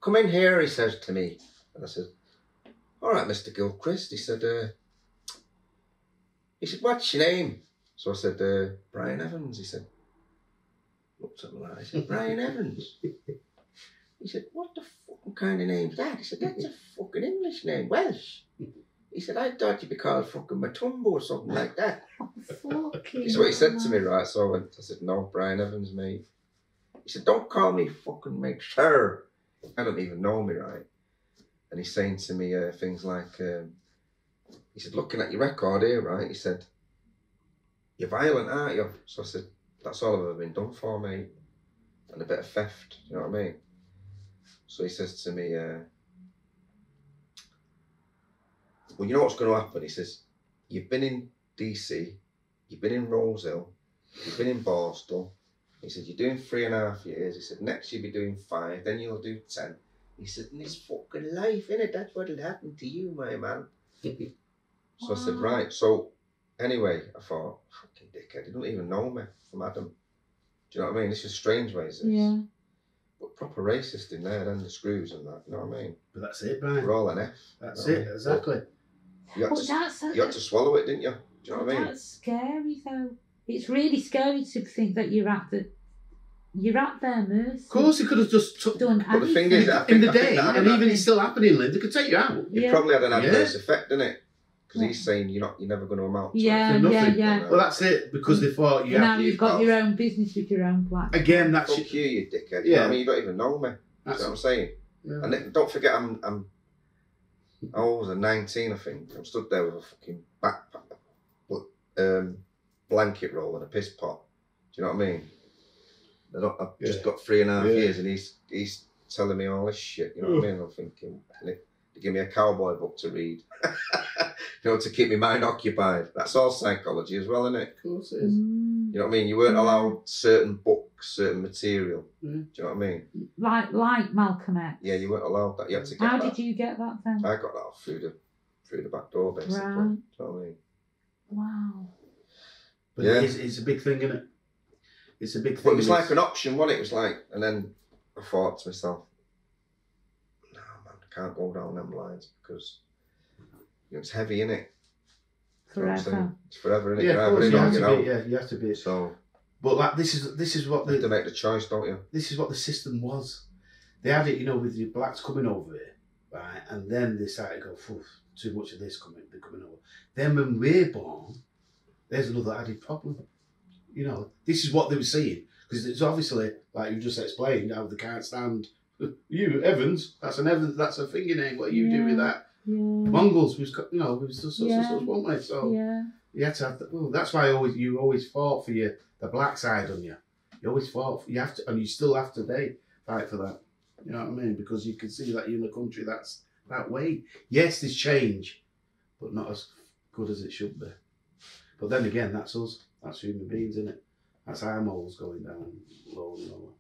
"Come in here," he says to me, and I said, "All right, Mr. Gilchrist." He said, "What's your name?" So I said, "Brian Evans." He said, looked at me like that. He said, "Brian Evans." He said, "What the fucking kind of name's that?" He said, "That's a fucking English name, Welsh." He said, "I thought you'd be called fucking Matumbo or something like that." That's what he said to me, right? So I said, "No, Brian Evans, mate." He said, "Don't call me fucking mate, sir. I don't even know me, right?" And he's saying to me things like, he said, "Looking at your record here, right?" He said, "You're violent, aren't you?" So I said, "That's all I've ever been done for, mate. And a bit of theft, you know what I mean?" So he says to me, "Well, you know what's going to happen?" He says, "You've been in DC, you've been in Rosehill, you've been in Borstal." He said, "You're doing 3.5 years." He said, "Next you'll be doing 5, then you'll do 10. He said, "And it's fucking life, innit? That's what'll happen to you, my man." So I said, "Right." So anyway, I thought, fucking dickhead, he doesn't even know me from Adam. Do you know what I mean? This is strange ways, this. Yeah. But proper racist in there, then the screws and that, you know what I mean? But that's it, Brian. We're all an F. That's you know it, what I mean? exactly. But you had to swallow it, didn't you? Do you know what I mean? That's scary though. It's really scary to think that you're at their mercy. Of course, he could have just took Done But the thing anything. is, I in think the day, that and even it's still happening, Lynn, they could take you out. it Yeah. probably had an adverse Yeah. effect, didn't it? Because Yeah. he's saying you're never going to amount to Yeah, anything. yeah, Nothing, yeah. you know? Well, that's it, because they thought you Now have you've got your own business with your own black. again, that's Fuck you dickhead. You know what I mean? You don't even know me. Do you know what I'm saying? yeah. And then, don't forget, I was 19, I think. I'm stood there with a fucking backpack, blanket roll and a piss pot. Do you know what I mean? I've just got 3.5 years, and he's telling me all this shit. You know what I mean? I'm thinking, they give me a cowboy book to read, you know, to keep my mind occupied. That's all psychology as well, isn't it? Of course it is. You know what I mean? You weren't allowed certain books, certain material. Do you know what I mean? Like Malcolm X. Yeah, you weren't allowed that. You had to get How that. did you get that then? I got that off through the back door, basically. Right. Do you know what I mean? Wow. But Yeah. it's a big thing, isn't it? It's a big thing. But it was like an option, wasn't it? It was like, and then I thought to myself, no, man, I can't go down them lines because it's heavy, innit? Forever. It's forever, innit? Yeah, of course, you have to out. be. Yeah, you have to be. So, But like this is what you have to the make the choice, don't you? this is what the system was. They had it, you know, with the blacks coming over here, right? And then they started to go, "Phew, too much of this they're coming over." Then when we're born, there's another added problem. You know, this is what they were seeing. Because it's obviously, like you just explained, how they can't stand you, Evans. That's a finger name. What are you doing with that? Yeah. Mongols, we was such, weren't we? So Yeah. you had to have that's why you always fought for the black side on you. You always fought. You have to, and you still have today fight for that. You know what I mean? Because you can see that you're in a country that's that way. Yes, there's change, but not as good as it should be. But then again, that's us. That's human beings, isn't it? That's our morals going down low and lower.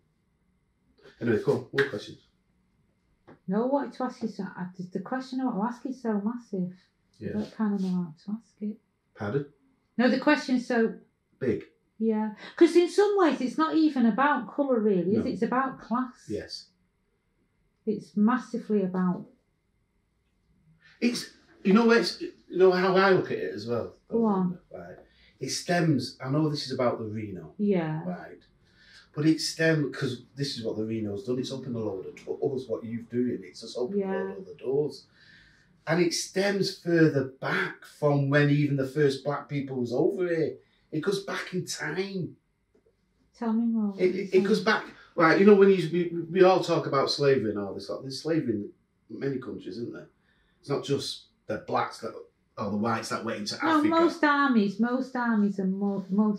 Anyway, cool. More questions? No, I wanted to ask you, the question I want to ask is so massive. Yeah. I don't kind of know how to ask it. Pardon? No, the question's so... Big. Yeah. Because in some ways it's not even about colour really, is it? It's about class. Yes. It's massively about... It's, you know how I look at it as well? Go on. Right. It stems, I know this is about the Reno. Yeah. Right. But it stems, because this is what the Reno's done, it's opened a load of doors, what you've doing, it's just opened a load of the doors. And it stems further back from when even the first black people was over here. It goes back in time. Tell me more. It goes back, right, you know, when we all talk about slavery and all this, like, there's slavery in many countries, isn't there? It's not just the blacks that, or the whites that went into Africa. No, most armies and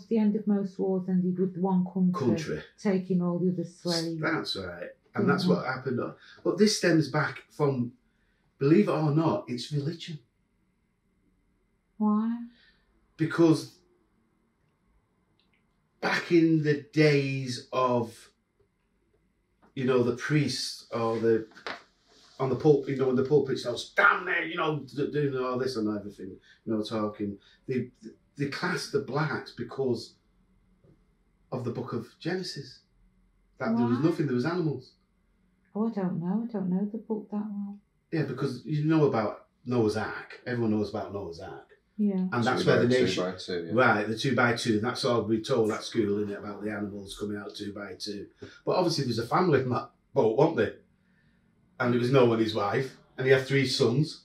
the end of most wars ended with one country taking all the other slaves. That's right. And that's what happened. But this stems back from, believe it or not, it's religion. Why? Because back in the days of, you know, the priests or on the pulpit, you know, when the pulpit starts, stand there, you know, doing all this and everything, you know, talking. They classed the blacks because of the book of Genesis. That there was nothing, there was animals. Oh, I don't know the book that well. Yeah, because you know about Noah's Ark. Everyone knows about Noah's Ark. Yeah. And that's where the nation... 2 by 2, yeah. Right, the 2 by 2. That's all we told at school, isn't it, about the animals coming out 2 by 2. But obviously there's a family in that boat, wasn't there? And it was Noah and his wife. And he had 3 sons.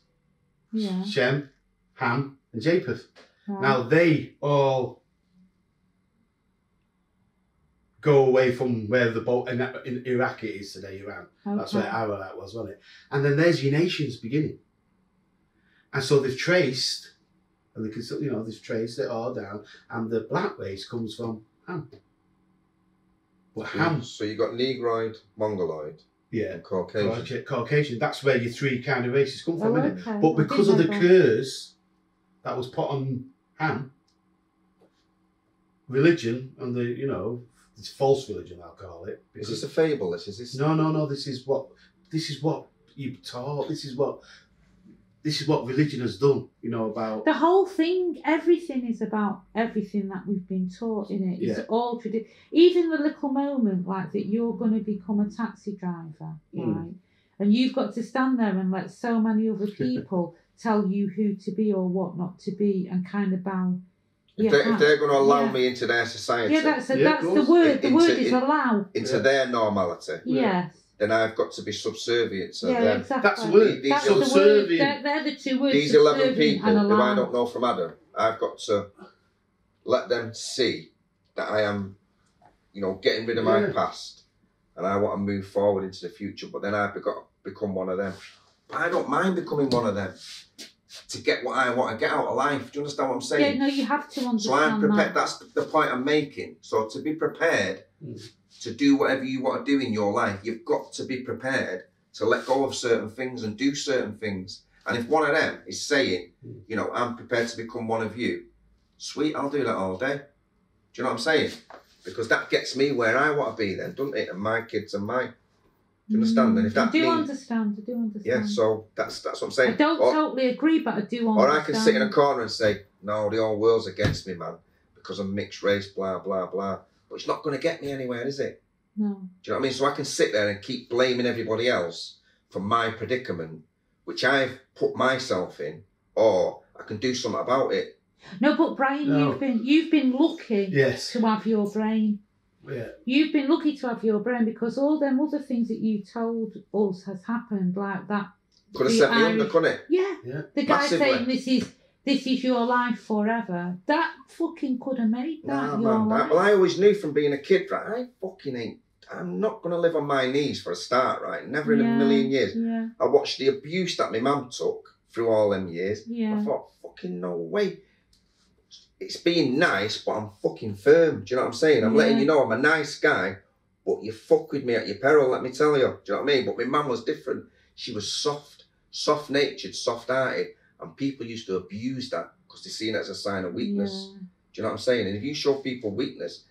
Yeah. Shem, Ham and Japheth. Right. Now they all go away from where the boat in Iraq it is today, Iran. Okay. That's where Ararat was, wasn't it? And then there's your nations beginning. And so they've traced, and they can, you know, they've traced it all down, and the black race comes from Ham. Well, Ham. So you got Negroid, Mongoloid, yeah, and Caucasian. Caucasian. That's where your 3 kind of races come from, isn't okay. it? But because of the curse that was put on Ham, religion and the, you know, it's false religion, I'll call it. Is this a fable? Is this? No. This is what you taught. This is what religion has done. You know, about the whole thing. Everything is about everything that we've been taught in it. It's all tradition. Even the little moment like that, you're going to become a taxi driver, right? And you've got to stand there and let so many other people tell you who to be or what not to be, and kind of bow. If they're going to allow me into their society, that's the word. The word is allow into their normality. Yes. Then I've got to be subservient to them. Exactly. That's the word. That's subservient. They're the 2 words. These 11 people who I don't know from Adam, I've got to let them see that I am, you know, getting rid of my past, and I want to move forward into the future. But then I've got to become one of them. But I don't mind becoming one of them to get what I want to get out of life. Do you understand what I'm saying? Yeah, no, you have to understand. So I'm prepared. That's the point I'm making. So to be prepared to do whatever you want to do in your life, you've got to be prepared to let go of certain things and do certain things. And if one of them is saying, you know, I'm prepared to become one of you, sweet, I'll do that all day. Do you know what I'm saying? Because that gets me where I want to be then, doesn't it? And my kids and mine. Do you understand? And if that I do understand. Yeah, so that's what I'm saying. I don't totally agree, but I do understand. Or I can sit in a corner and say, no, the whole world's against me, man, because I'm mixed race, blah, blah, blah. But it's not going to get me anywhere, is it? No. Do you know what I mean? So I can sit there and keep blaming everybody else for my predicament, which I've put myself in, or I can do something about it. No, but Brian, you've been lucky to have your brain. Yeah. You've been lucky to have your brain, because all them other things that you told us has happened, like that. Could have sent me under, couldn't it? Yeah. The guy saying this is your life forever. That fucking could have made that your life. Well, I always knew from being a kid, right? I'm not going to live on my knees for a start, right? Never in a million years. Yeah. I watched the abuse that my mum took through all them years. Yeah. I thought, fucking no way. It's being nice, but I'm fucking firm. Do you know what I'm saying? I'm letting you know I'm a nice guy, but you fuck with me at your peril, let me tell you. Do you know what I mean? But my mum was different. She was soft-natured, soft-hearted, and people used to abuse that because they seen it as a sign of weakness. Yeah. Do you know what I'm saying? And if you show people weakness,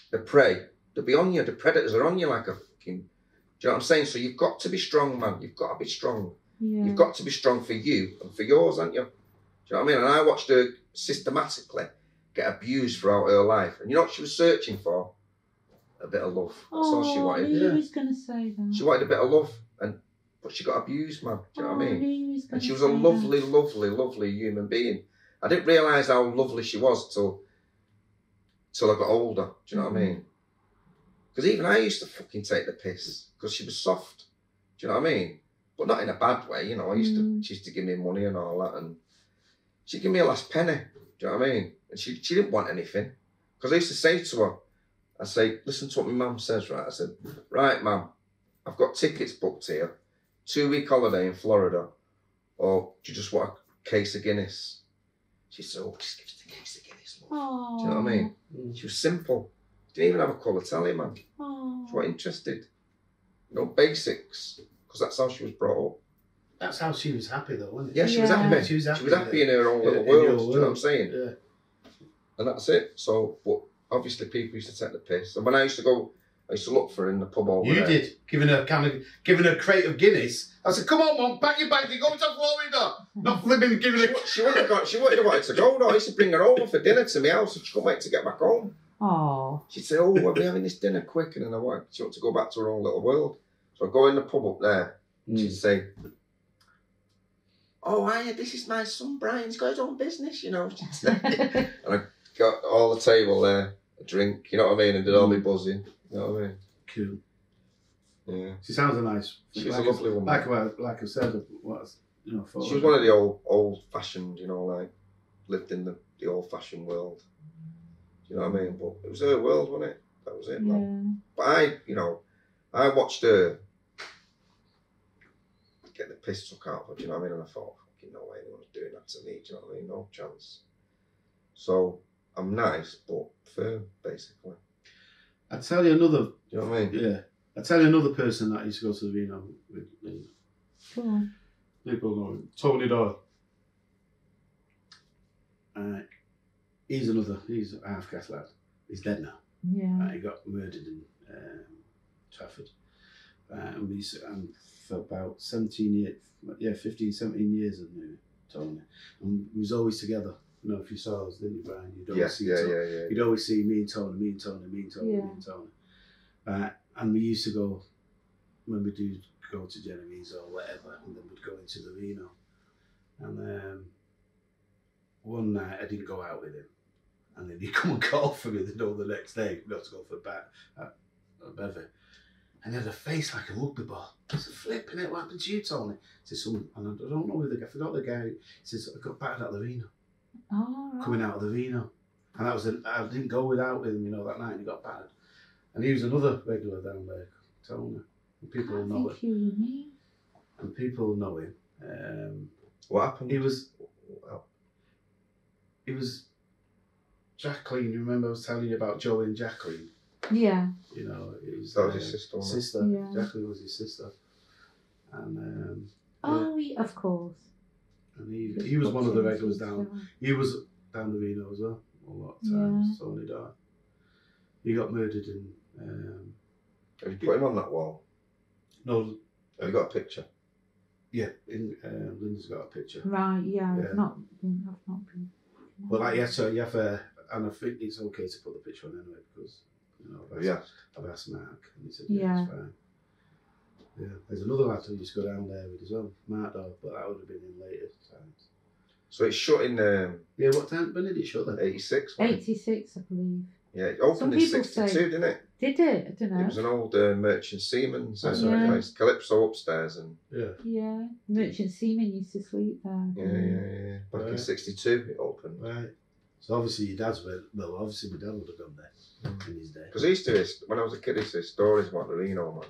the prey, they'll be on you. The predators are on you like a fucking... Do Do you know what I'm saying? So you've got to be strong, man. You've got to be strong. Yeah. You've got to be strong for you and for yours, haven't you? Do you know what I mean? And I watched her systematically get abused throughout her life. And you know what she was searching for? A bit of love. That's all she wanted. I knew he was going to say that. She wanted a bit of love, but she got abused, man. Do you know what I mean? I knew he was And she was a lovely human being. I didn't realise how lovely she was till I got older. Do you know what I mean? Because even I used to fucking take the piss because she was soft. Do you know what I mean? But not in a bad way, you know. She used to give me money and all that, and she'd give me a last penny. Do you know what I mean? And she didn't want anything. Because I used to say to her, I say, listen to what my mum says, right? I said, right, mum, I've got tickets booked here, 2-week holiday in Florida, or do you just want a case of Guinness? She said, oh, just give us the case of Guinness, love. Do you know what I mean? She was simple. Didn't even have a colour telly, man. She wasn't interested. No basics, because that's how she was brought up. That's how she was happy, though, wasn't it? Yeah, she was happy. She was happy. She was happy in her own little world. Do you know what I'm saying? Yeah. And that's it. So, but obviously people used to take the piss. And when I used to go, I used to look for her in the pub over there. You did, giving her a crate of Guinness. I said, come on, Mum, pack your bag, you're going to Florida. Not flipping giving her... She wouldn't have wanted to go, though. I used to bring her over for dinner to my house and she couldn't wait to get back home. Oh. She'd say, oh, we'll be having this dinner quick. And then she wanted to go back to her own little world. So I'd go in the pub up there and she'd say, oh, hiya, this is my son Brian, he's got his own business, you know. And I got all the table there, a drink, you know what I mean, and did all my buzzing, you know what I mean. Cool. Yeah. She sounds a nice... She was a lovely woman. Like I said, she was one of the old-fashioned, you know, like, lived in the old-fashioned world. You know what I mean? But it was her world, wasn't it? That was it, man. But I watched her get the piss took out of her, do you know what I mean? And I thought, fucking no way anyone's doing that to me, do you know what I mean? No chance. So, I'm nice, but firm, basically. I'll tell you another... Do you know what I mean? Yeah. I'll tell you another person that used to go to the Reno with. Go on. People know him. Tony Doyle. He's a half-caste lad. He's dead now. Yeah. He got murdered in Trafford. And for about 17 years, 15, 17 years I knew Tony. And we was always together. You know, if you saw us, didn't you, Brian? You'd always see Tony. You'd always see me and Tony. And we used to go, when we do go to Genevieve's or whatever, and then we'd go into the Reno. And one night I didn't go out with him. And then he'd come and call for me the next day. We got to go for a bat at Bevy. And he had a face like a rugby ball. I said, flipping it, what happened to you, Tony? He said, and I don't know who I forgot the guy. He says, I got battered at the Reno. Oh, right. Coming out of the Reno. And that was I didn't go without with him, you know, that night, and he got battered. And he was another regular down there, Tony. And people know it. And people know him. What happened? He was Jacqueline. You remember I was telling you about Joe and Jacqueline? Yeah. You know, it was that was his sister. Yeah. Jacqueline was his sister. And of course. And he was one of the regulars down. He was down the Reno as well a lot of times. So he died. He got murdered in. Have you put him on that wall? No. Have you got a picture? Yeah, Linda's got a picture. Right. Yeah. I've not been. Well, like, you have and I think it's okay to put the picture on anyway because I've asked Mark and he said it's fine. Yeah, there's another lad who used to go down there with as well, Mark Dog, but that would have been in later times. So it's shut in. What time? When did it shut then? 86. 86, I believe. Yeah, it opened in 62, didn't it? Did it? I don't know. It was an old Merchant Seaman's place, Calypso upstairs, and yeah, Merchant Seaman used to sleep there. Yeah. Back in 62, it opened. Right. So obviously your dad's obviously my dad would have gone there in his day. Because he used to, when I was a kid, he used to hear stories about the Reno, man.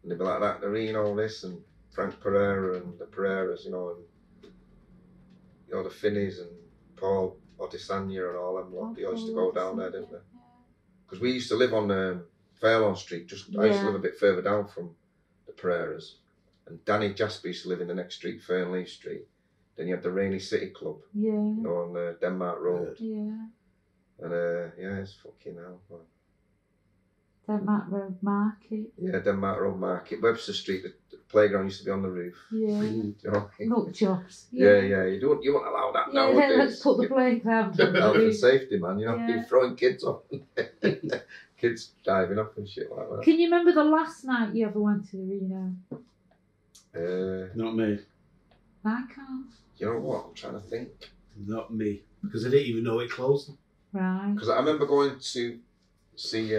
And they'd be like that, the Reno, this, and Frank Pereira and the Pereiras, you know, and the Finneys and Paul Odisanya and all them lot. They used to go down there, didn't they? Because we used to live on Fairlawn Street. I used to live a bit further down from the Pereiras. And Danny Jasper used to live in the next street, Fernleaf Street. Then you had the Rainy City Club, you know, on Denmark Road. Yeah. And it's fucking hell, man. Denmark Road Market. Yeah, Denmark Road Market. Webster Street, the playground used to be on the roof. Yeah. You know? Nut jobs. Yeah, you won't allow that Yeah, nowadays. let's put the playground on the Health and roof. safety, man. You know, Yeah. you're throwing kids off. Kids diving off and shit like that. Can you remember the last night you ever went to the Reno? Not me. I can't. You know what? I'm trying to think. Not me. Because I didn't even know it closed. Right. Because I remember going to see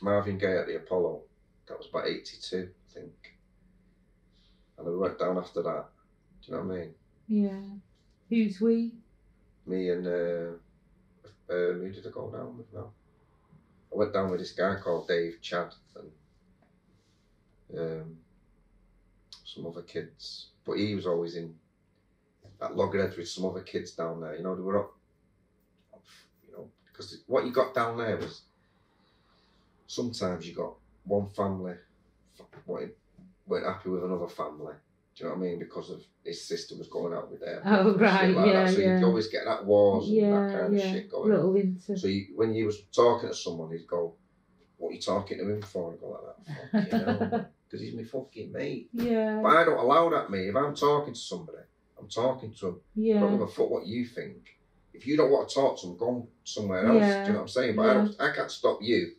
Marvin Gaye at the Apollo. That was about 82, I think. And we went down after that. Do you know what I mean? Yeah. Who's we? Me and who did I go down with now? I went down with this guy called Dave Chad and some other kids. But he was always in at Loggerheads with some other kids down there. You know, they were up, you know, because what you got down there was sometimes you got one family weren't happy with another family. Do you know what I mean? Because of his sister was going out with them. Oh, right, like yeah, that. So yeah. you'd always get that wars and that kind of shit going on. Little inter. So when you was talking to someone, he'd go, "What are you talking to him for?" And go like that. Fucking hell, because he's my fucking mate. Yeah. But I don't allow that, mate. If I'm talking to somebody, I'm talking to them. Yeah. I don't give a fuck what you think. If you don't want to talk to them, go somewhere else. Yeah. Do you know what I'm saying? But I can't stop you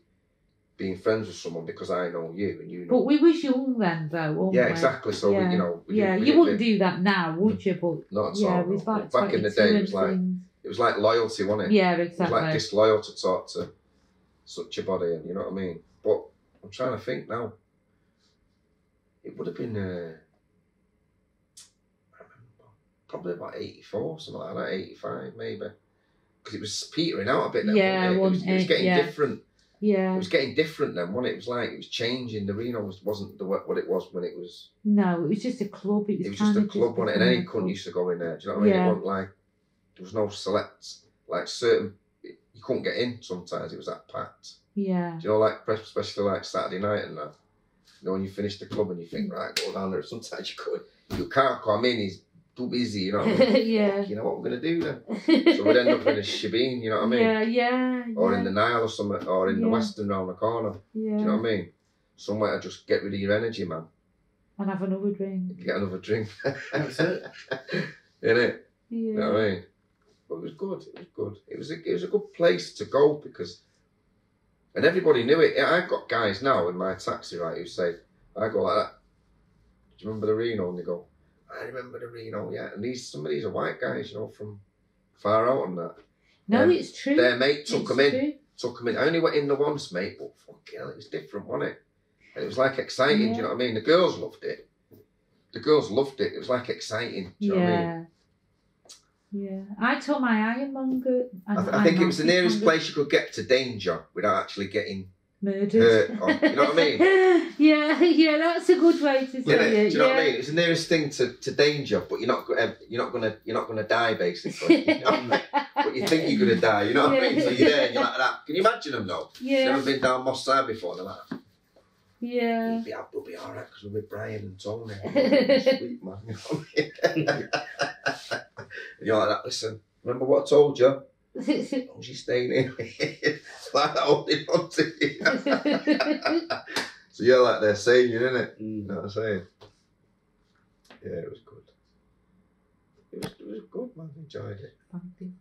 being friends with someone because I know you and you know. But we was young then, though, weren't we? Yeah, exactly. So yeah. we, you know. You wouldn't do that now, would you? But not at yeah, all. it was like back in the day, it was like loyalty, wasn't it? Yeah, It was exactly. like disloyal to talk to such a body, and you know what I mean. But I'm trying to think now. It would have been, I remember, probably about 84, something like that, 85 maybe. Because it was petering out a bit then, wasn't it? It was getting different. Yeah. It was getting different then, wasn't it? It was like, it was changing. The Reno wasn't what it was when it was. No, it was just a club. It was just a club, wasn't it? And any cunt used to go in there. Do you know what I mean? It wasn't like, there was no select, like certain, you couldn't get in sometimes. It was that packed. Yeah. Do you know, like, especially like Saturday night and that. You know, when you finish the club and you think, right, go down there. Sometimes you can't come in. He's too busy. You know what I mean? Yeah. You know what we're gonna do then? So we'd end up in a shebeen. You know what I mean? Yeah. Or in the Nile or something, or in the Western round the corner. Yeah. Do you know what I mean? Somewhere to just get rid of your energy, man. And have another drink. Get another drink. That's it. Innit? Yeah. You know what I mean? But it was good. It was good. It was a good place to go because. And everybody knew it. I've got guys now in my taxi, right, who say, I go like that. Do you remember the Reno? And they go, I remember the Reno, yeah. And some of these are white guys, you know, from far out and that. No, it's true. Their mate took them in. I only went in the once, mate, but fucking hell, it was different, wasn't it? And it was like exciting, do you know what I mean? The girls loved it. It was like exciting, do you know what I mean? Yeah, I told my ironmonger. I think it was the nearest place you could get to danger without actually getting murdered. Hurt. You know what I mean? yeah, that's a good way to say it. Do you know what I mean? It's the nearest thing to danger, but you're not gonna die basically. You know? But you think you're gonna die. You know what I mean? So you're there, and you're like that. Can you imagine them though? Yeah. Never been down Moss Side before. They're like, yeah. We'll be all right because we're with Brian and Tony. Sweet man. You know what I mean? And you're like that. Listen, remember what I told you? As long as you're staying in, like that holding on to you. So you're like they're saying you, innit? You know what I'm saying? Yeah, it was good. It was good, man. I enjoyed it. Thank you.